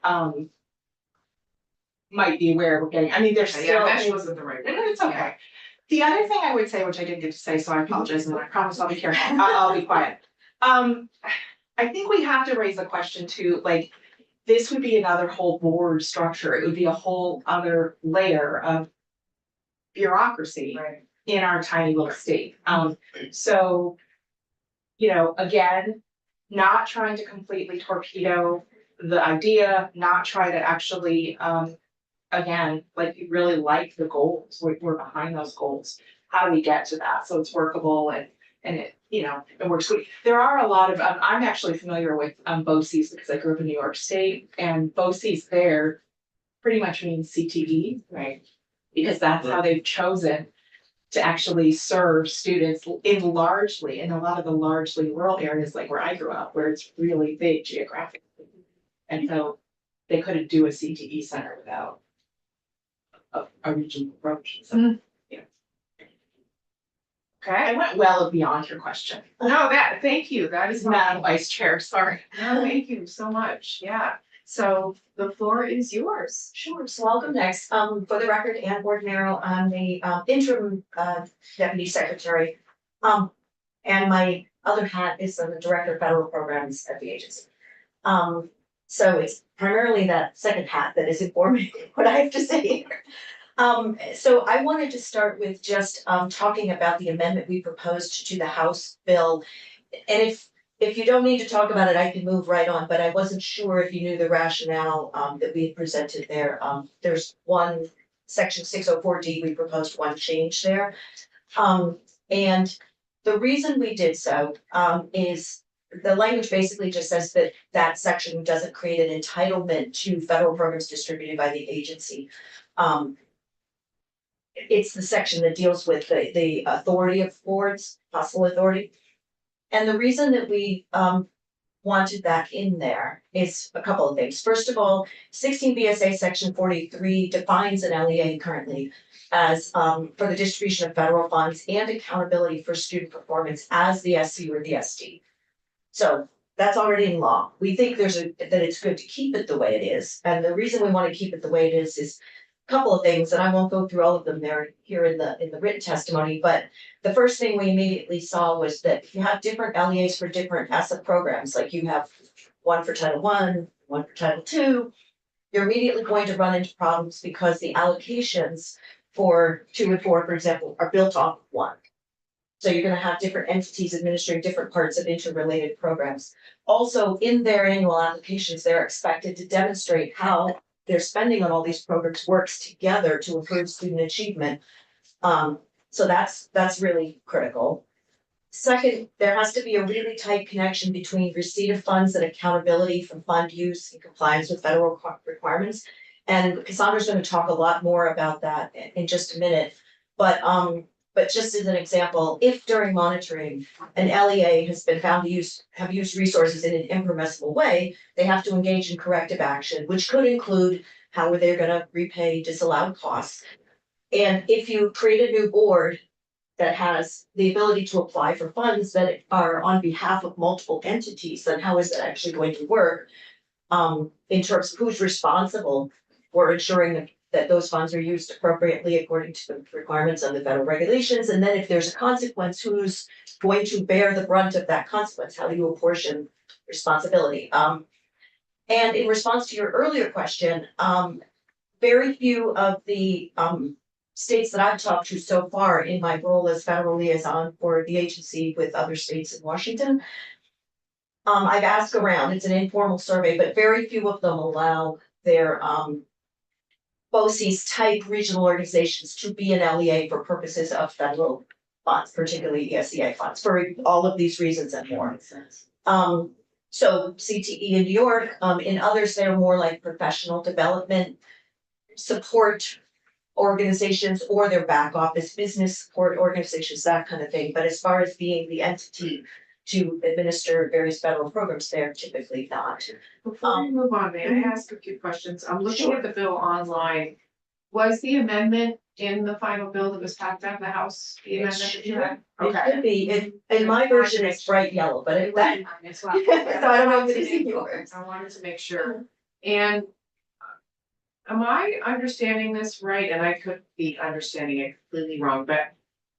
be where we're getting. I mean, there's Yeah, still. mesh wasn't the right word. It's okay. The other thing I would say, which I didn't get to say, so I apologize, and I promise I'll be careful. I'll be quiet. I think we have to raise a question too, like, this would be another whole board structure. It would be a whole other layer of bureaucracy Right. in our tiny little state. So, again, not trying to completely torpedo the idea, not try to actually, again, like, we really like the goals. We're behind those goals. How do we get to that so it's workable and it, it works? There are a lot of, I'm actually familiar with BOCES because I grew up in New York State, and BOCES there pretty much means CTE, right? Because that's how they've chosen to actually serve students in a lot of the largely rural areas, like where I grew up, where it's really big geographically. And so they couldn't do a CTE center without a regional approach. So, I Okay, went well beyond your question. no, thank you, that is Madam Vice Chair, sorry. No, thank you so much, yeah, so the floor is yours. Sure, so I'll go next. For the record, Ann Ordinaro, I'm the interim deputy secretary. And my other hat is the director of federal programs at the agency. So it's primarily that second hat that is informing what I have to say here. So I wanted to start with just talking about the amendment we proposed to the House bill. And if you don't need to talk about it, I can move right on, but I wasn't sure if you knew the rationale that we had presented there. There's one, section 604D, we proposed one change there. And the reason we did so is the language basically just says that that section doesn't create an entitlement to federal programs distributed by the agency. It's the section that deals with the authority of boards, possible authority. And the reason that we wanted that in there is a couple of things. First of all, 16 BSA section 43 defines an LEA currently as for the distribution of federal funds and accountability for student performance as the SC or the SD. So that's already in law. We think that it's good to keep it the way it is. And the reason we want to keep it the way it is a couple of things, and I won't go through all of them there here in the written testimony, but the first thing we immediately saw was that if you have different LEAs for different asset programs, like you have one for Title I, one for Title II, you're immediately going to run into problems because the allocations for 2 and 4, for example, are built off of one. So you're going to have different entities administering different parts of interrelated programs. Also, in their annual applications, they're expected to demonstrate how their spending on all these programs works together to improve student achievement. So that's really critical. Second, there has to be a really tight connection between receipt of funds and accountability from fund use and compliance with federal requirements. And Cassandra's going to talk a lot more about that in just a minute. But just as an example, if during monitoring, an LEA has been found to have used resources in an impermissible way, they have to engage in corrective action, which could include how are they gonna repay disallowed costs. And if you create a new board that has the ability to apply for funds that are on behalf of multiple entities, then how is that actually going to work? In terms of who's responsible for ensuring that those funds are used appropriately according to the requirements of the federal regulations, and then if there's a consequence, who's going to bear the brunt of that consequence? How do you apportion responsibility? And in response to your earlier question, very few of the states that I've talked to so far in my role as federal liaison for the agency with other states in Washington. I've asked around, it's an informal survey, but very few of them allow their BOCES type regional organizations to be an LEA for purposes of federal funds, particularly ESEA funds, for all of these reasons and more. So CTE in New York, in others, they're more like professional development support organizations, or their back office business support organizations, that kind of thing. But as far as being the entity to administer various federal programs, they're typically not. Before we move on, may I ask a few questions? I'm looking at the bill online. Was the amendment in the final bill that was passed out of the House? The amendment that you had? It could be, in my version, it's bright yellow, but it, that, As well. so I don't know if it is in yours. I wanted to make sure. And am I understanding this right? And I could be understanding it completely wrong, but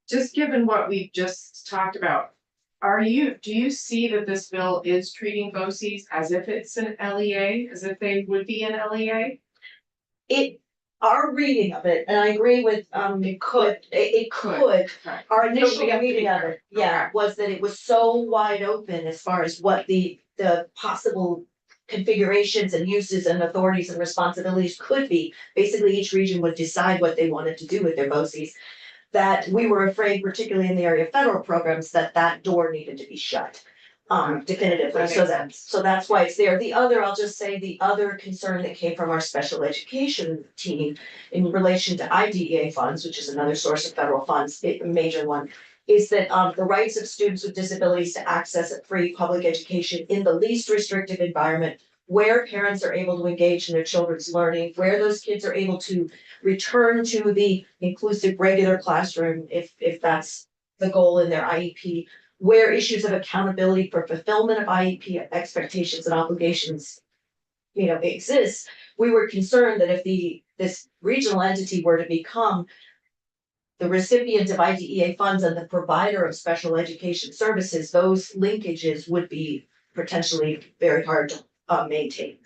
just given what we just talked about, do you see that this bill is treating BOCES as if it's an LEA, as if they would be an LEA? Our reading of it, and I agree with, it could, Okay. our So initial we have to be reading of it, yeah, Okay. was that it was so wide open as far as what the possible configurations and uses and authorities and responsibilities could be. Basically, each region would decide what they wanted to do with their BOCES. That we were afraid, particularly in the area of federal programs, that door needed to be shut. Definitively, That so makes sense. so that's why it's there. I'll just say the other concern that came from our special education team in relation to IDEA funds, which is another source of federal funds, a major one, is that the rights of students with disabilities to access a free public education in the least restrictive environment, where parents are able to engage in their children's learning, where those kids are able to return to the inclusive regular classroom, if that's the goal in their IEP, where issues of accountability for fulfillment of IEP expectations and obligations, exists. We were concerned that if this regional entity were to become the recipient of IDEA funds and the provider of special education services, those linkages would be potentially very hard to maintain.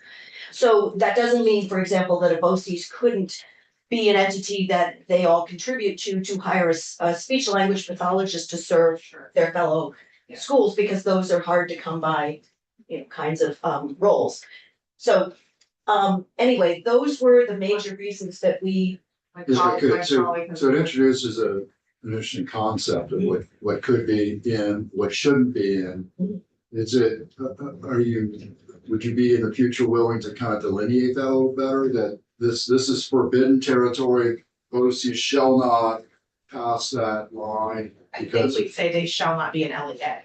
So that doesn't mean, for example, that a BOCES couldn't be an entity that they all contribute to hire a speech language pathologist to serve their fellow schools, because those are hard to come by, kinds of roles. So anyway, those were the major reasons that we. Yes, I could. So it introduces an interesting concept of what could be in, what shouldn't be in. Is it, would you be in the future willing to kind of delineate that a little better, that this is forbidden territory, BOCES shall not pass that line? I think Because we'd say they shall not be an LEA,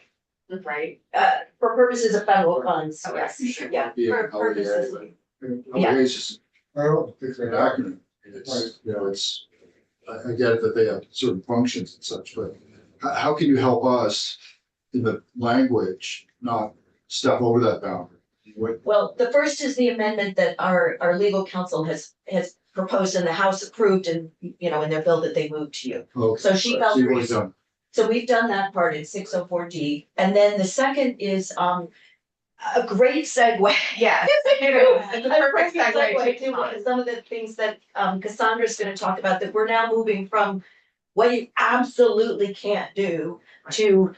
right? For purposes of federal funds, Okay. yes, yeah, be for an purposes. LEA. Yeah. LEA is just I don't think an that. acronym. It's, I get it that they have certain functions and such, but how can you help us in the language not step over that boundary? Well, the first is the amendment that our legal counsel has proposed and the House approved, and, in their bill that they moved to you. Okay. So she felt you've already reason- done. So we've done that part in 604D, and then the second is a great segue. Yes. It's a perfect segue To some of the things that Cassandra's gonna talk about, that we're now moving from what you absolutely can't do to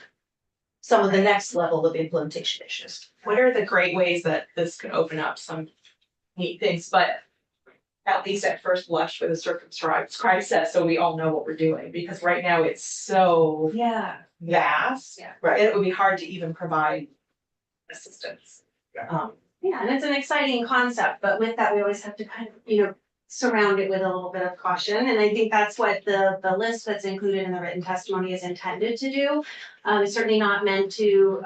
some of the next level of implementation issues. What are the great ways that this could open up some neat things, but at least at first blush with a circumscribed set, so we all know what we're doing, because right now it's so vast. Yeah. Right. It would be hard to even provide assistance. Yeah, and it's an exciting concept, but with that, we always have to kind of, surround it with a little bit of caution, and I think that's what the list that's included in the written testimony is intended to do. It's certainly not meant to,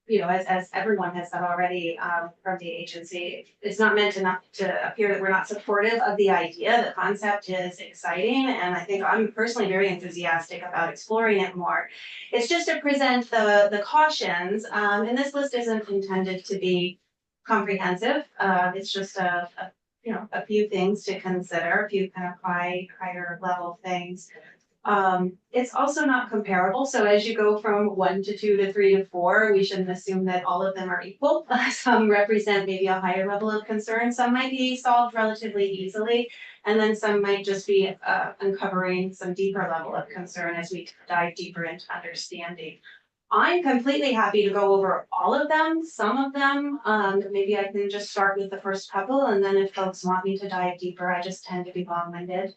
you know, as everyone has said already, from the agency, it's not meant to appear that we're not supportive of the idea. The concept is exciting, and I think I'm personally very enthusiastic about exploring it more. It's just to present the cautions, and this list isn't intended to be comprehensive. It's just a you know, a few things to consider, a few kind of higher level things. It's also not comparable. So as you go from 1 to 2 to 3 to 4, we shouldn't assume that all of them are equal. Some represent maybe a higher level of concern. Some might be solved relatively easily. And then some might just be uncovering some deeper level of concern as we dive deeper into understanding. I'm completely happy to go over all of them, some of them, maybe I can just start with the first couple, and then if folks want me to dive deeper, I just tend to be long-winded.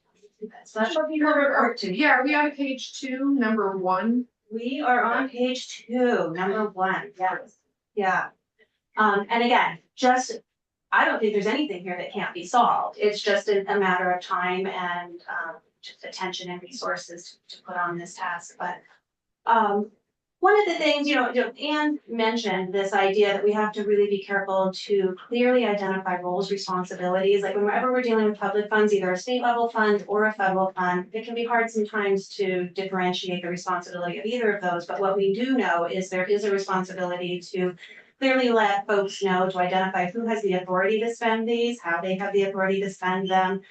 So that's what we will report to. Yeah, are we on page 2, number 1? We are on page 2, number 1, yes, yeah. And again, I don't think there's anything here that can't be solved, it's just a matter of time and, just attention and resources to put on this task, but, one of the things, Anne mentioned this idea that we have to really be careful to clearly identify roles, responsibilities, like whenever we're dealing with public funds, either a state level fund or a federal fund, it can be hard sometimes to differentiate the responsibility of either of those, but what we do know is there is a responsibility to clearly let folks know, to identify who has the authority to spend these, how they have the authority to spend them,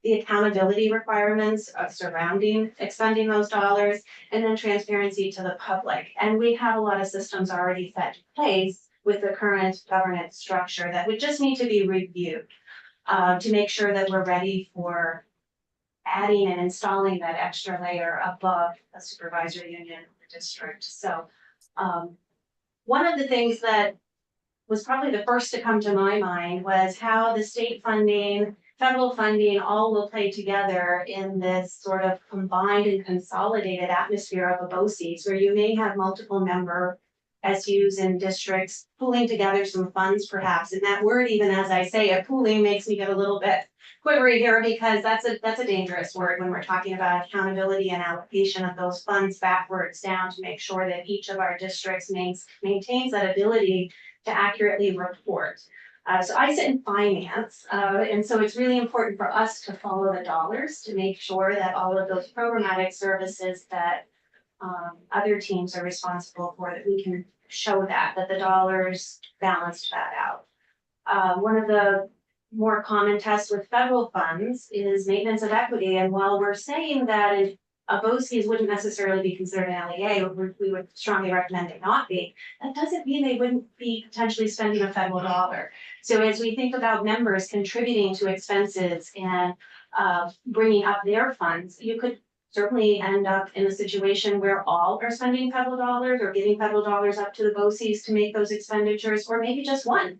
the accountability requirements of surrounding expending those dollars, and then transparency to the public. And we have a lot of systems already set in place with the current governance structure that would just need to be reviewed to make sure that we're ready for adding and installing that extra layer above a supervisory union district. So one of the things that was probably the first to come to my mind was how the state funding, federal funding all will play together in this sort of combined and consolidated atmosphere of a BOCES, where you may have multiple member SUs and districts pooling together some funds perhaps. And that word, even as I say it, pooling makes me get a little bit quivery here because that's a dangerous word when we're talking about accountability and allocation of those funds backwards down to make sure that each of our districts maintains that ability to accurately report. So I sit in finance, and so it's really important for us to follow the dollars to make sure that all of those programmatic services that other teams are responsible for, that we can show that the dollars balanced that out. One of the more common tests with federal funds is maintenance of equity, and while we're saying that a BOCES wouldn't necessarily be considered an LEA, we would strongly recommend it not be. That doesn't mean they wouldn't be potentially spending a federal dollar. So as we think about members contributing to expenses and bringing up their funds, you could certainly end up in a situation where all are spending federal dollars or giving federal dollars up to the BOCES to make those expenditures, or maybe just one.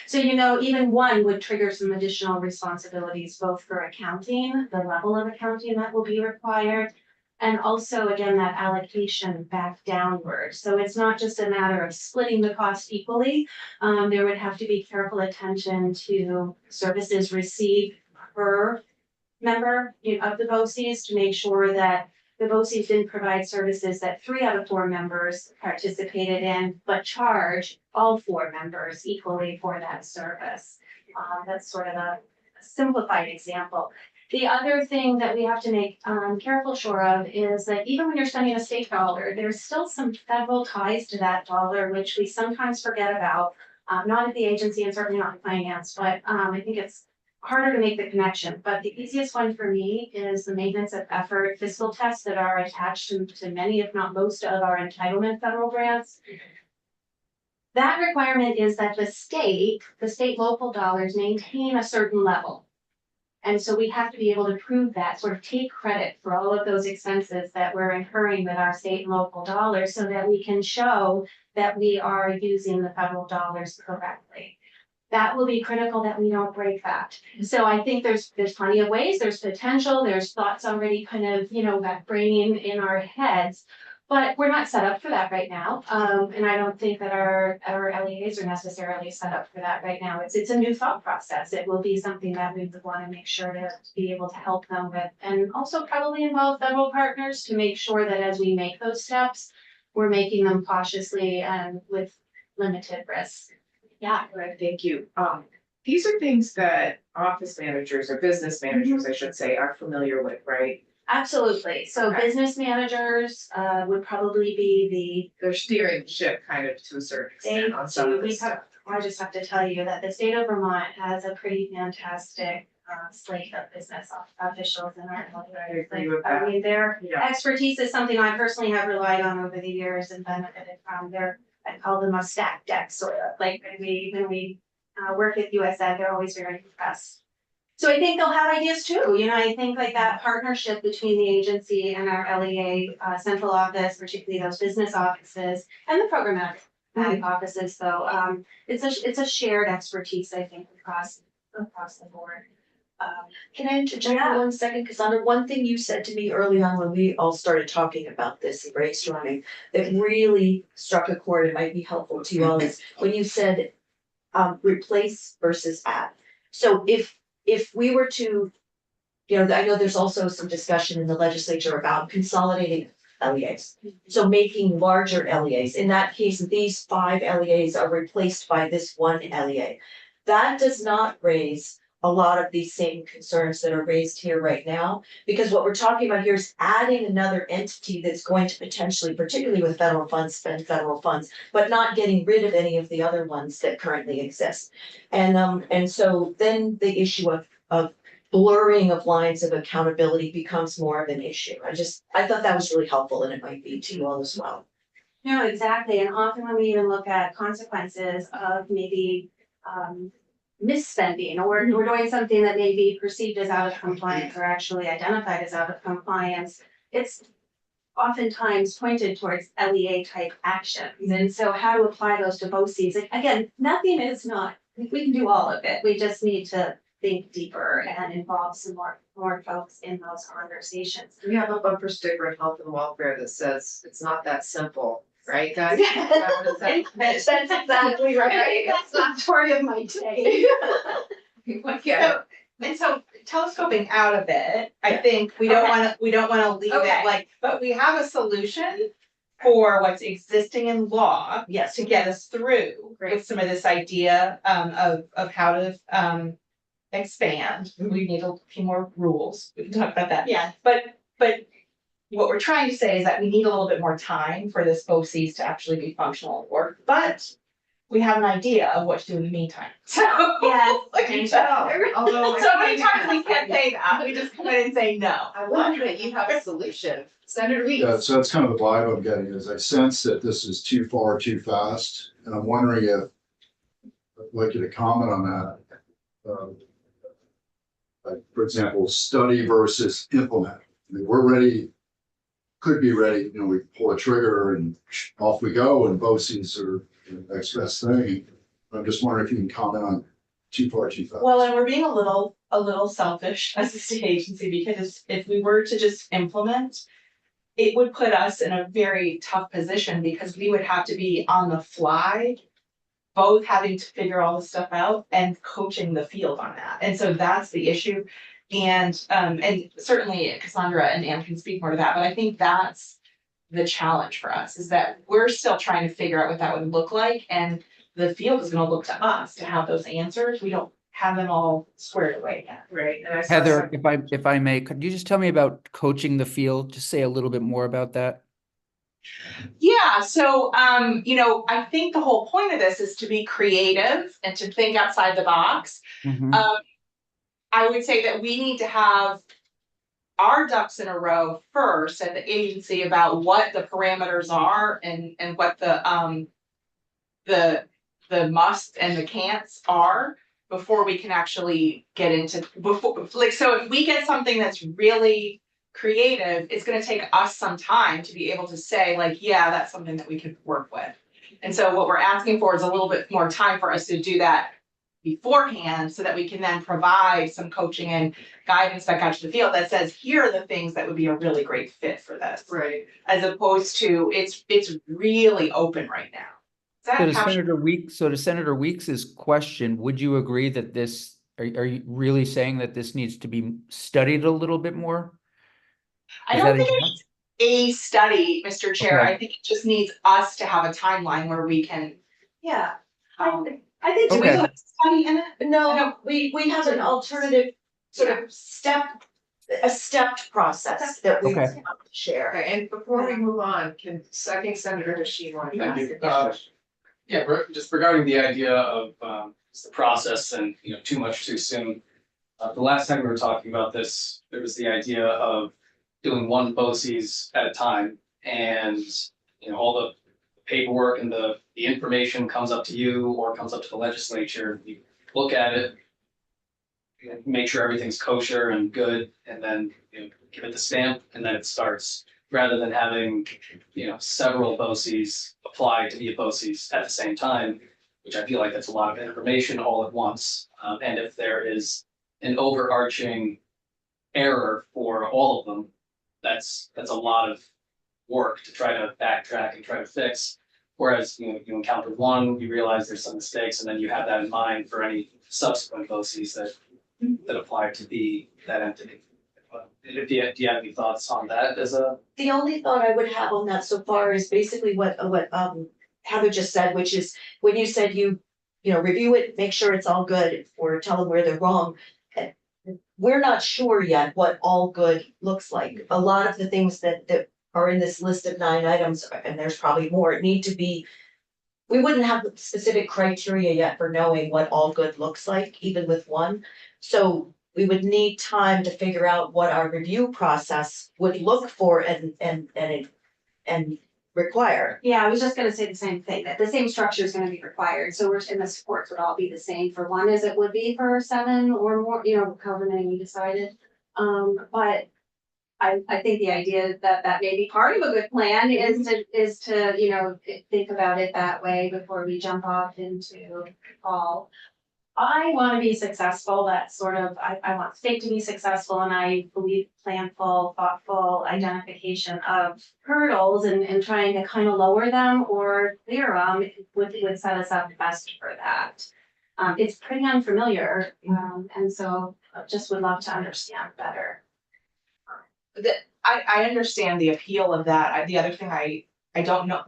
So, even one would trigger some additional responsibilities, both for accounting, the level of accounting that will be required, and also, again, that allocation back downward. So it's not just a matter of splitting the cost equally. There would have to be careful attention to services received per member of the BOCES to make sure that the BOCES didn't provide services that 3 out of 4 members participated in, but charge all 4 members equally for that service. That's sort of a simplified example. The other thing that we have to make careful sure of is that even when you're spending a state dollar, there's still some federal ties to that dollar, which we sometimes forget about, not at the agency and certainly not in finance, but I think it's harder to make the connection. But the easiest one for me is the maintenance of effort fiscal tests that are attached to many, if not most, of our entitlement federal grants. That requirement is that the state local dollars maintain a certain level. And so we have to be able to prove that, sort of take credit for all of those expenses that we're incurring with our state and local dollars so that we can show that we are using the federal dollars correctly. That will be critical that we don't break that. So I think there's plenty of ways, there's potential, there's thoughts already kind of, braining in our heads. But we're not set up for that right now, and I don't think that our LEAs are necessarily set up for that right now. It's a new thought process. It will be something that we would wanna make sure to be able to help them with. And also probably involve federal partners to make sure that as we make those steps, we're making them cautiously and with limited risk. Yeah. Right, thank you. These are things that office managers or business managers, I should say, are familiar with, right? Absolutely. So Okay. business managers would probably be They're steering the ship kind of to a certain the, they extent on some do, of we this have, stuff. I just have to tell you that the state of Vermont has a pretty fantastic slate of business officials in our. I agree with that. I mean, their Yeah. expertise is something I personally have relied on over the years and benefited from. I call them a stack deck sort of, like when we work with USAID, they're always very impressed. So I think they'll have ideas too, you know, I think like that partnership between the agency and our LEA central office, particularly those business offices and the programmatic offices, so it's a shared expertise, I think, across the board. Can I interject Yeah. for 1 second? Cassandra, one thing you said to me early on when we all started talking about this and brainstorming that really struck a chord and might be helpful to you all is when you said replace versus add. So if we were to, you know, I know there's also some discussion in the legislature about consolidating LEAs. So making larger LEAs. In that case, these 5 LEAs are replaced by this one LEA. That does not raise a lot of these same concerns that are raised here right now, because what we're talking about here is adding another entity that's going to potentially, particularly with federal funds, spend federal funds, but not getting rid of any of the other ones that currently exist. And so then the issue of blurring of lines of accountability becomes more of an issue. I thought that was really helpful, and it might be to you all as well. No, exactly, and often when we even look at consequences of maybe misspending, or we're doing something that may be perceived as out of compliance or actually identified as out of compliance, it's oftentimes pointed towards LEA type actions. And so how to apply those to BOCES, again, nothing is not, we can do all of it, we just need to think deeper and involve some more folks in those conversations. We have a bumper sticker in health and welfare that says it's not that simple, right, guys? That's exactly right. That's not the story of my day. Yeah. And so telescoping out of it, I think we don't wanna leave Okay. it like, but we have a solution for what's existing in law. Yes. To get us through with some of this idea of how to expand. We need a few more rules. We can talk about that. Yeah. But what we're trying to say is that we need a little bit more time for this BOCES to actually be functional and work, but we have an idea of what to do in the meantime. So. Yes. Look at each other. Although. So many times we can't say that, we just come in and say no. I love that you have a solution. Senator Reed. Yeah, so that's kind of the vibe I'm getting is I sense that this is too far, too fast, and I'm wondering if, I'd like you to comment on that. Like, for example, study versus implement. I mean, we're ready, could be ready, you know, we pull a trigger and off we go, and BOCES are the next best thing. I'm just wondering if you can comment on too far, too fast. Well, and we're being a little selfish as a state agency, because if we were to just implement, it would put us in a very tough position, because we would have to be on the fly, both having to figure all this stuff out and coaching the field on that. And so that's the issue. And certainly Cassandra and Anne can speak more to that, but I think that's the challenge for us, is that we're still trying to figure out what that would look like, and the field is gonna look to us to have those answers. We don't have them all squared away yet. Right, and I saw Heather, some- if I may, could you just tell me about coaching the field? Just say a little bit more about that. Yeah, so I think the whole point of this is to be creative and to think outside the box. Mhm. I would say that we need to have our ducks in a row first at the agency about what the parameters are and what the must and the can'ts are before we can actually get into so if we get something that's really creative, it's gonna take us some time to be able to say like, yeah, that's something that we could work with. And so what we're asking for is a little bit more time for us to do that beforehand so that we can then provide some coaching and guidance back out to the field that says, here are the things that would be a really great fit for this. Right. As opposed to, it's really open right now. Does So that to capture? Senator Weeks's question, would you agree that this, are you really saying that this needs to be studied a little bit more? I Is don't that think a it yes? needs a study, Mr. Chair. Okay. I think it just needs us to have a timeline where we can, Yeah, um, I think. do we Okay. have a study in it? No, we have an alternative sort of a stepped process that we Okay. want to share. Okay, and before we move on, I think Senator Rashid wanted to Thank ask you. a question. Yeah, just regarding the idea of the process and, you know, too much too soon. The last time we were talking about this, there was the idea of doing one BOCES at a time, and you know, all the paperwork and the information comes up to you or comes up to the legislature. You look at it, make sure everything's kosher and good, and then, you know, give it the stamp, and then it starts. Rather than having, you know, several BOCES apply to be a BOCES at the same time, which I feel like that's a lot of information all at once. And if there is an overarching error for all of them, that's a lot of work to try to backtrack and try to fix. Whereas, you know, you encounter one, you realize there's some mistakes, and then you have that in mind for any subsequent BOCES that apply to be that entity. Do you have any thoughts on that as a? The only thought I would have on that so far is basically what Heather just said, which is when you said you know, review it, make sure it's all good, or tell them where they're wrong. We're not sure yet what all good looks like. A lot of the things that are in this list of 9 items, and there's probably more, need to be. We wouldn't have the specific criteria yet for knowing what all good looks like, even with one. So we would need time to figure out what our review process would look for and require. Yeah, I was just gonna say the same thing, that the same structure is gonna be required, so and the supports would all be the same for one as it would be for 7 or more, you know, however many we decided. But I think the idea that may be part of a good plan is to, you know, think about it that way before we jump off into fall. I wanna be successful, that's sort of, I want state to be successful, and I believe planful, thoughtful identification of hurdles and trying to kind of lower them or clear them would set us up best for that. It's pretty unfamiliar, and so I just would love to understand better. I understand the appeal of that. The other thing I don't know,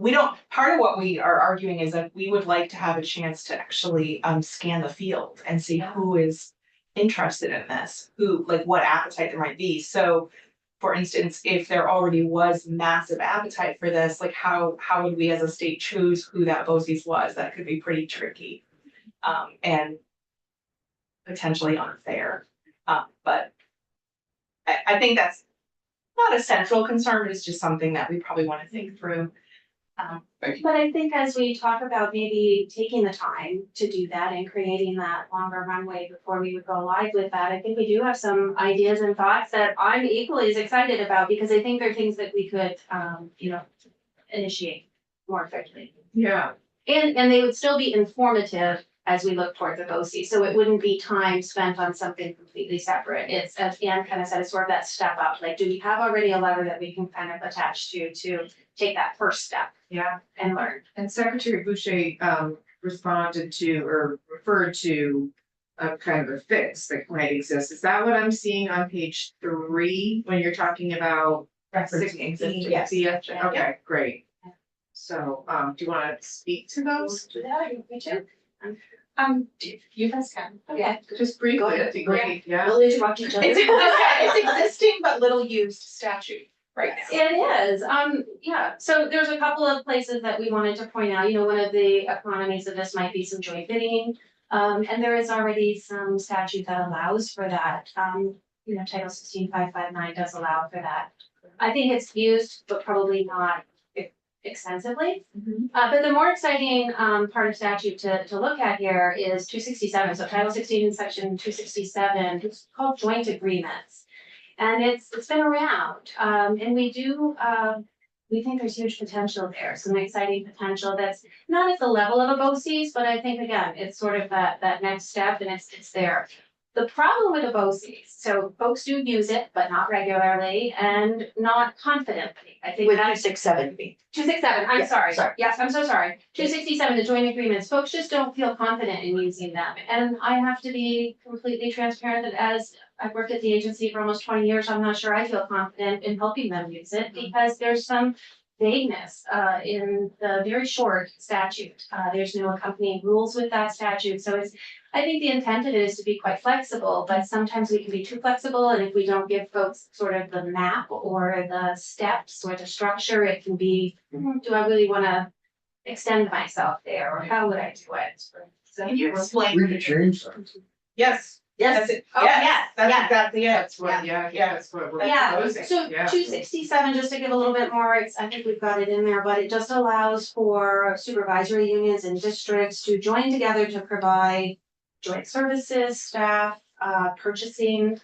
part of what we are arguing is that we would like to have a chance to actually scan the field and see who is interested in this, like what appetite there might be. So for instance, if there already was massive appetite for this, like how would we as a state choose who that BOCES was? That could be pretty tricky and potentially unfair. But I think that's not a central concern, but it's just something that we probably want to think through. But I think as we talk about maybe taking the time to do that and creating that longer runway before we would go live with that, I think we do have some ideas and thoughts that I'm equally as excited about, because I think they're things that we could, you know, initiate more effectively. Yeah, And they would still be informative as we look towards the BOCES, so it wouldn't be time spent on something completely separate. It's, as Anne kind of said, it's sort of that step up, like, do we have already a lever that we can kind of attach to take that first step yeah. and learn? And Secretary Boucher responded to or referred to a kind of a fix that might exist. Is that what I'm seeing on page 3 when you're talking about Referencing existing, yes. CFJ? Okay, great. So, do you want to speak to those? Do that, me too. You guys can. Okay. Just briefly, Go ahead. that'd be great, yeah. We'll interrupt each other. It's existing but little used statute right now. It is, yeah, so there's a couple of places that we wanted to point out, you know, one of the economies of this might be some joint bidding. And there is already some statute that allows for that, you know, Title 16.559 does allow for that. I think it's used, but probably not extensively. But the more exciting part of statute to look at here is 267. So Title 16 section 267, it's called joint agreements. And it's been around. And we do we think there's huge potential there, some exciting potential that's not at the level of a BOCES, but I think again, it's sort of that next step and it's there. The problem with a BOCES, so folks do use it, but not regularly and not confidently. I think With that's 267B. 267, I'm Yeah, sorry. sorry. Yes, I'm so sorry. 267, the joint agreements, folks just don't feel confident in using them. And I have to be completely transparent that as I've worked at the agency for almost 20 years, I'm not sure I feel confident in helping them use it because there's some vagueness in the very short statute. There's no accompanying rules with that statute. So I think the intent of it is to be quite flexible, but sometimes we can be too flexible. And if we don't give folks sort of the map or the steps or the structure, it can be, do I really want to extend myself there or how would I do it? So Can you explain? We could change that. Yes. Yes. That's it. Oh, yes, That's yes. exactly it. That's what, yeah, that's what we're Yeah, proposing. so Yeah. 267, just to give a little bit more, I think we've got it in there, but it just allows for supervisory unions and districts to join together to provide joint services, staff, purchasing.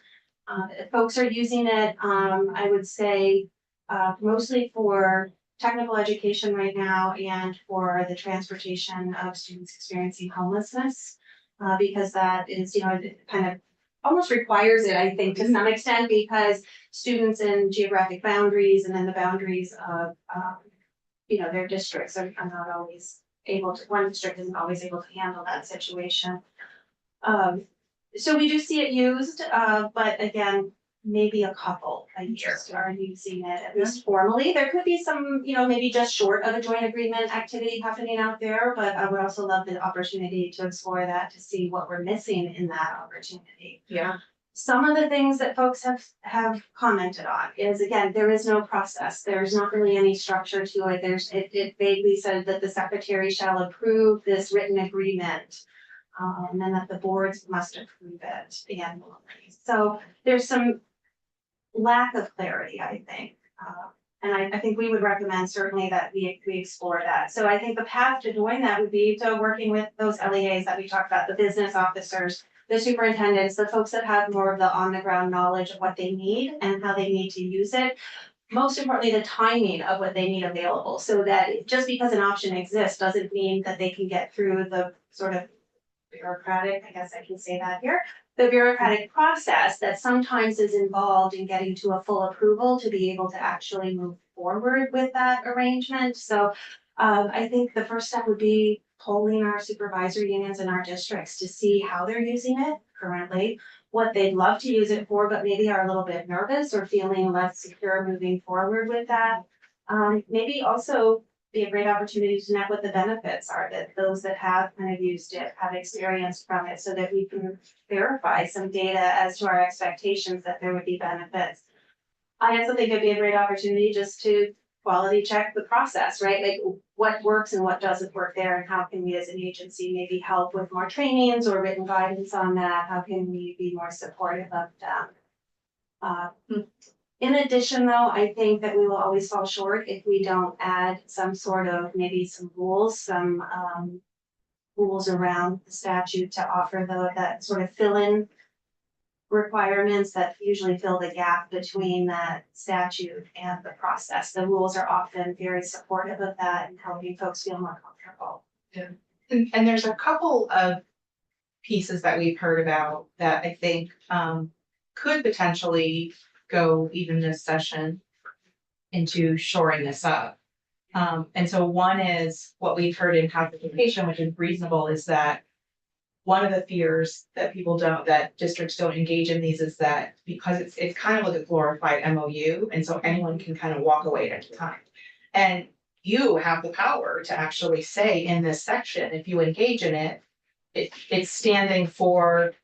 Folks are using it, I would say, mostly for technical education right now and for the transportation of students experiencing homelessness. Because that is, it kind of almost requires it, I think, to some extent, because students in geographic boundaries and then the boundaries of, their districts are not always able to, one district isn't always able to handle that situation. So we do see it used, but again, maybe a couple a year are using it, at least formally. There could be some, maybe just short of a joint agreement activity happening out there, but I would also love the opportunity to explore that to see what we're missing in that opportunity. Yeah. Some of the things that folks have commented on is, again, there is no process. There's not really any structure to it. It vaguely said that the secretary shall approve this written agreement. And that the boards must approve it annually. So there's some lack of clarity, I think. And I think we would recommend certainly that we explore that. So I think the path to doing that would be to working with those LEAs that we talked about, the business officers, the superintendents, the folks that have more of the on the ground knowledge of what they need and how they need to use it. Most importantly, the timing of what they need available, so that just because an option exists doesn't mean that they can get through the sort of bureaucratic, I guess I can say that here, the bureaucratic process that sometimes is involved in getting to a full approval to be able to actually move forward with that arrangement. So I think the first step would be polling our supervisory unions in our districts to see how they're using it currently, what they'd love to use it for, but maybe are a little bit nervous or feeling less secure moving forward with that. Maybe also be a great opportunity to know what the benefits are that those that have kind of used it have experienced from it so that we can verify some data as to our expectations that there would be benefits. I also think it'd be a great opportunity just to quality check the process, right? Like what works and what doesn't work there and how can we as an agency maybe help with more trainings or written guidance on that? How can we be more supportive of them? In addition, though, I think that we will always fall short if we don't add some sort of maybe some rules, some rules around the statute to offer that sort of fill in requirements that usually fill the gap between that statute and the process. The rules are often very supportive of that and helping folks feel more comfortable. And there's a couple of pieces that we've heard about that I think could potentially go even this session into shoring this up. And so one is what we've heard in communication, which is reasonable, is that one of the fears that that districts don't engage in these is that because it's kind of like a glorified MOU, and so anyone can kind of walk away at any time. And you have the power to actually say in this section, if you engage in it, it's standing for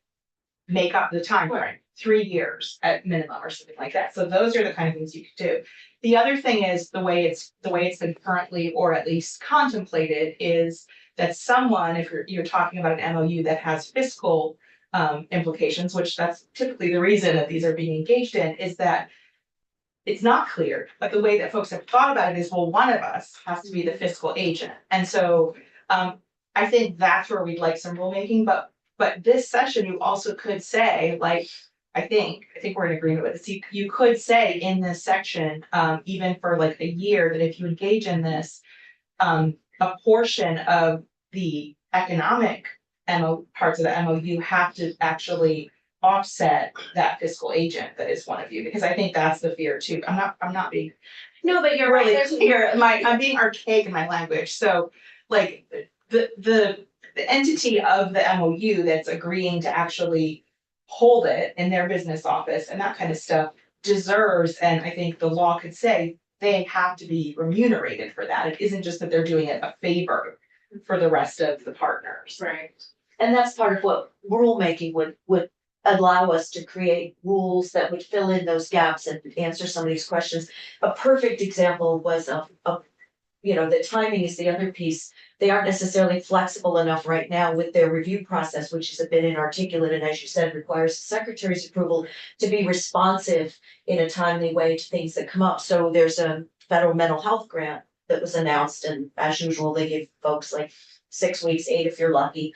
make up the time frame, 3 years at minimum or something like that. So those are the kind of things you could do. The other thing is the way it's been currently, or at least contemplated, is that someone, if you're talking about an MOU that has fiscal implications, which that's typically the reason that these are being engaged in, is that it's not clear. But the way that folks have thought about it is, well, one of us has to be the fiscal agent. And so I think that's where we'd like some rulemaking, but this session, you also could say, like, I think we're in agreement with this. You could say in this section, even for like a year, that if you engage in this, a portion of the economic parts of the MOU have to actually offset that fiscal agent that is one of you, because I think that's the fear too. I'm not being No, but you're right, really there's, clear. I'm being archaic in my language. So like the entity of the MOU that's agreeing to actually hold it in their business office and that kind of stuff deserves, and I think the law could say they have to be remunerated for that. It isn't just that they're doing it a favor for the rest of the partners. Right. And that's part of what rulemaking would allow us to create rules that would fill in those gaps and answer some of these questions. A perfect example was of, the timing is the other piece. They aren't necessarily flexible enough right now with their review process, which is a bit inarticulate and, as you said, requires the secretary's approval to be responsive in a timely way to things that come up. So there's a federal mental health grant that was announced, and as usual, they give folks like 6 weeks, 8 if you're lucky.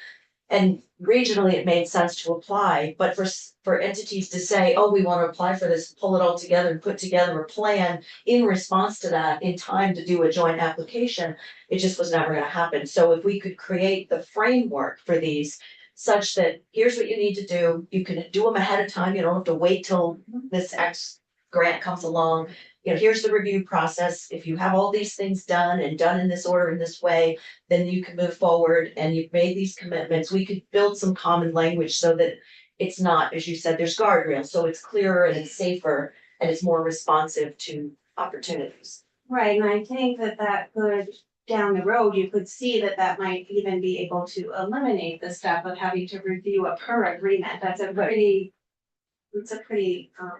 And regionally, it made sense to apply, but for entities to say, oh, we want to apply for this, pull it all together and put together a plan in response to that in time to do a joint application, it just was never gonna happen. So if we could create the framework for these such that here's what you need to do, you can do them ahead of time, you don't have to wait till this X grant comes along. Here's the review process. If you have all these things done and done in this order, in this way, then you can move forward and you've made these commitments. We could build some common language so that it's not, as you said, there's guardrails, so it's clearer and it's safer and it's more responsive to opportunities. right, and I think that could, down the road, you could see that might even be able to eliminate the step of having to review a per agreement. It's a pretty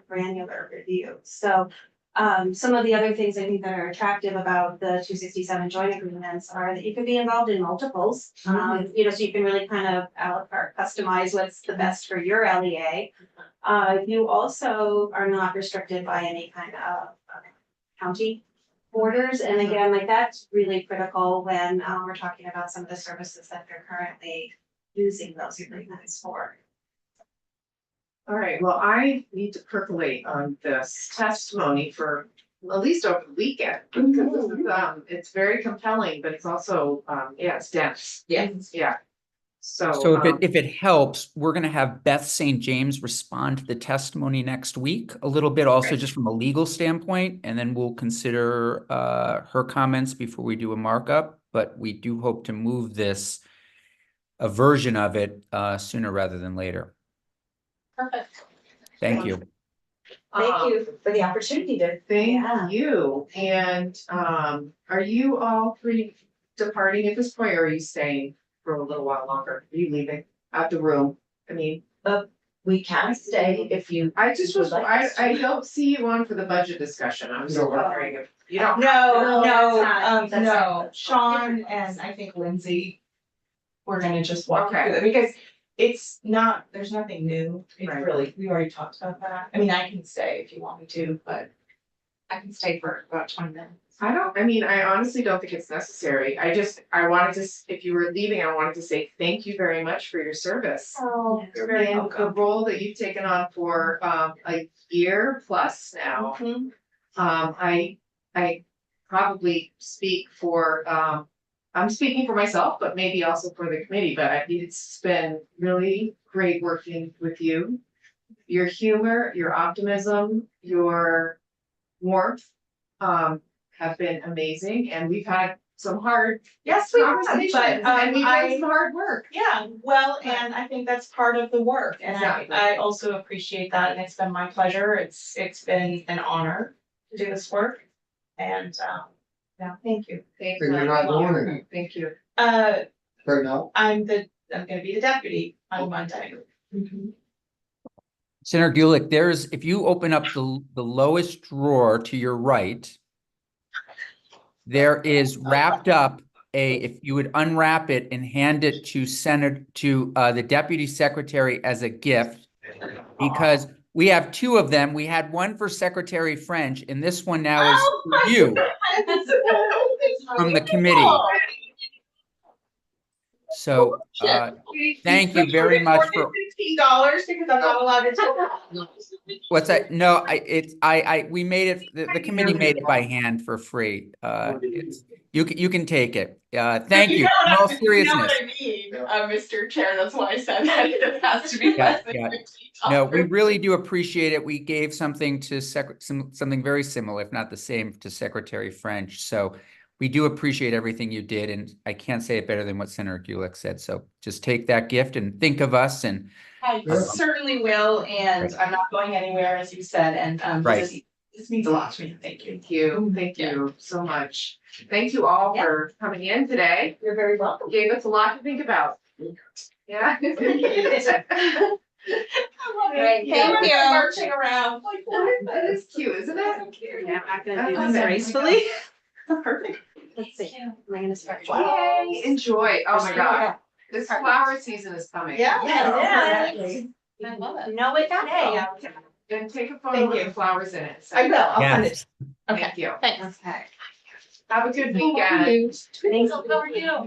granular review. So some of the other things I think that are attractive about the 267 joint agreements are that you could be involved in multiples. So you can really kind of customize what's the best for your LEA. You also are not restricted by any kind of county borders. And again, like that's really critical when we're talking about some of the services that they're currently using those agreements for. All right, well, I need to percolate on this testimony for at least over the weekend. It's very compelling, but it's also, it's dense. Yeah. So if it helps, we're gonna have Beth St. James respond to the testimony next week, a little bit also just from a legal standpoint, and then we'll consider her comments before we do a markup, but we do hope to move a version of it sooner rather than later. Perfect. Thank you. Thank you for the opportunity to. Thank you. And are you all three departing at this point, or are you staying for a little while longer? Are you leaving out the room? I mean, We can stay if you. I just was, would like us to. I don't see you on for the budget discussion. I'm just No. wondering if you don't. No, that's no, not- Sean and I think Lindsay, we're gonna just walk Okay. through it because it's not, there's nothing new. It's Right. really, we already talked about that. I mean, I can stay if you want me to, but I can stay for about 20 minutes. I honestly don't think it's necessary. I wanted to, if you were leaving, I wanted to say thank you very much for your service. Oh, You're very And the welcome. role that you've taken on for a year plus now. Mhm. I probably speak for, I'm speaking for myself, but maybe also for the committee, but it's been really great working with you. Your humor, your optimism, your warmth, have been amazing, and we've had some hard Yes, we have, conversations, but and we've done some hard work. yeah, well, and I think that's part of the work, and Exactly. I also appreciate that, and it's been my pleasure. It's been an honor to do this work, and thank you. Thank And you. you're not doing it Thank you. right now? I'm gonna be the deputy on Monday. Senator Gulick, if you open up the lowest drawer to your right, there is wrapped up if you would unwrap it and hand it to the Deputy Secretary as a gift, because we have 2 of them. We had one for Secretary French, and this one now is for you from the committee. So, thank you very much for, $15 because I'm not allowed to. what's that? No, we made it, the committee made it by hand for free. You can take it. Thank you. In all seriousness. I mean, Mr. Chair, that's why I said that it has to be Yeah, less than yeah. $15. No, we really do appreciate it. We gave something to something very similar, if not the same, to Secretary French. So we do appreciate everything you did, and I can't say it better than what Senator Gulick said. So just take that gift and think of us. And I certainly will, and I'm not going anywhere, as you said, and Right. this means a lot to me. Thank you. Thank you so much. Thank you all for coming in today. You're very welcome. Gave us a lot to think about. Yeah. Great, Thank you. Marching around. That is cute, isn't it? Yeah, I'm not gonna do Oh, this okay. gracefully. Perfect. Let's see. Am I gonna start? Yay, enjoy. Oh my God. This flower season is coming. Yeah. I love it. Know it today. And take a photo Thank with you. the flowers in it. So I will, I'll send it. Yes. Okay. Thank you. Thanks. Okay. Have a good weekend. Thanks. How are you?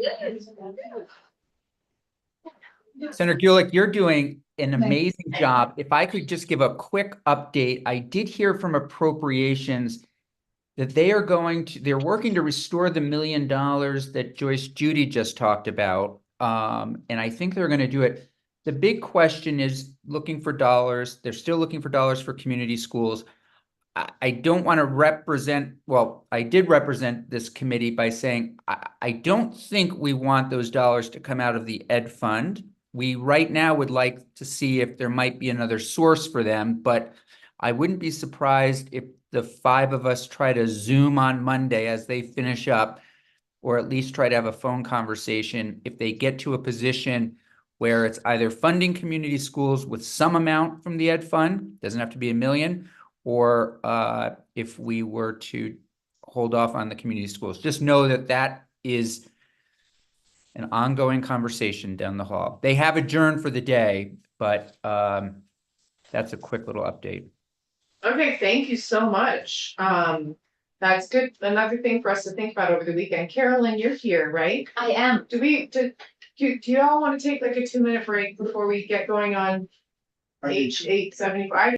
Senator Gulick, you're doing an amazing job. If I could just give a quick update, I did hear from Appropriations that they're working to restore the $1 million that Joyce Judy just talked about. And I think they're going to do it. The big question is looking for dollars. They're still looking for dollars for community schools. I don't want to represent, well, I did represent this committee by saying, I don't think we want those dollars to come out of the ed fund. We right now would like to see if there might be another source for them, but I wouldn't be surprised if the 5 of us try to Zoom on Monday as they finish up, or at least try to have a phone conversation. If they get to a position where it's either funding community schools with some amount from the ed fund, doesn't have to be $1 million, or if we were to hold off on the community schools. Just know that that is an ongoing conversation down the hall. They have adjourned for the day, but that's a quick little update. Okay, thank you so much. That's good. Another thing for us to think about over the weekend. Carolyn, you're here, right? I am. Do you all want to take like a 2-minute break before we get going on I do. H 875?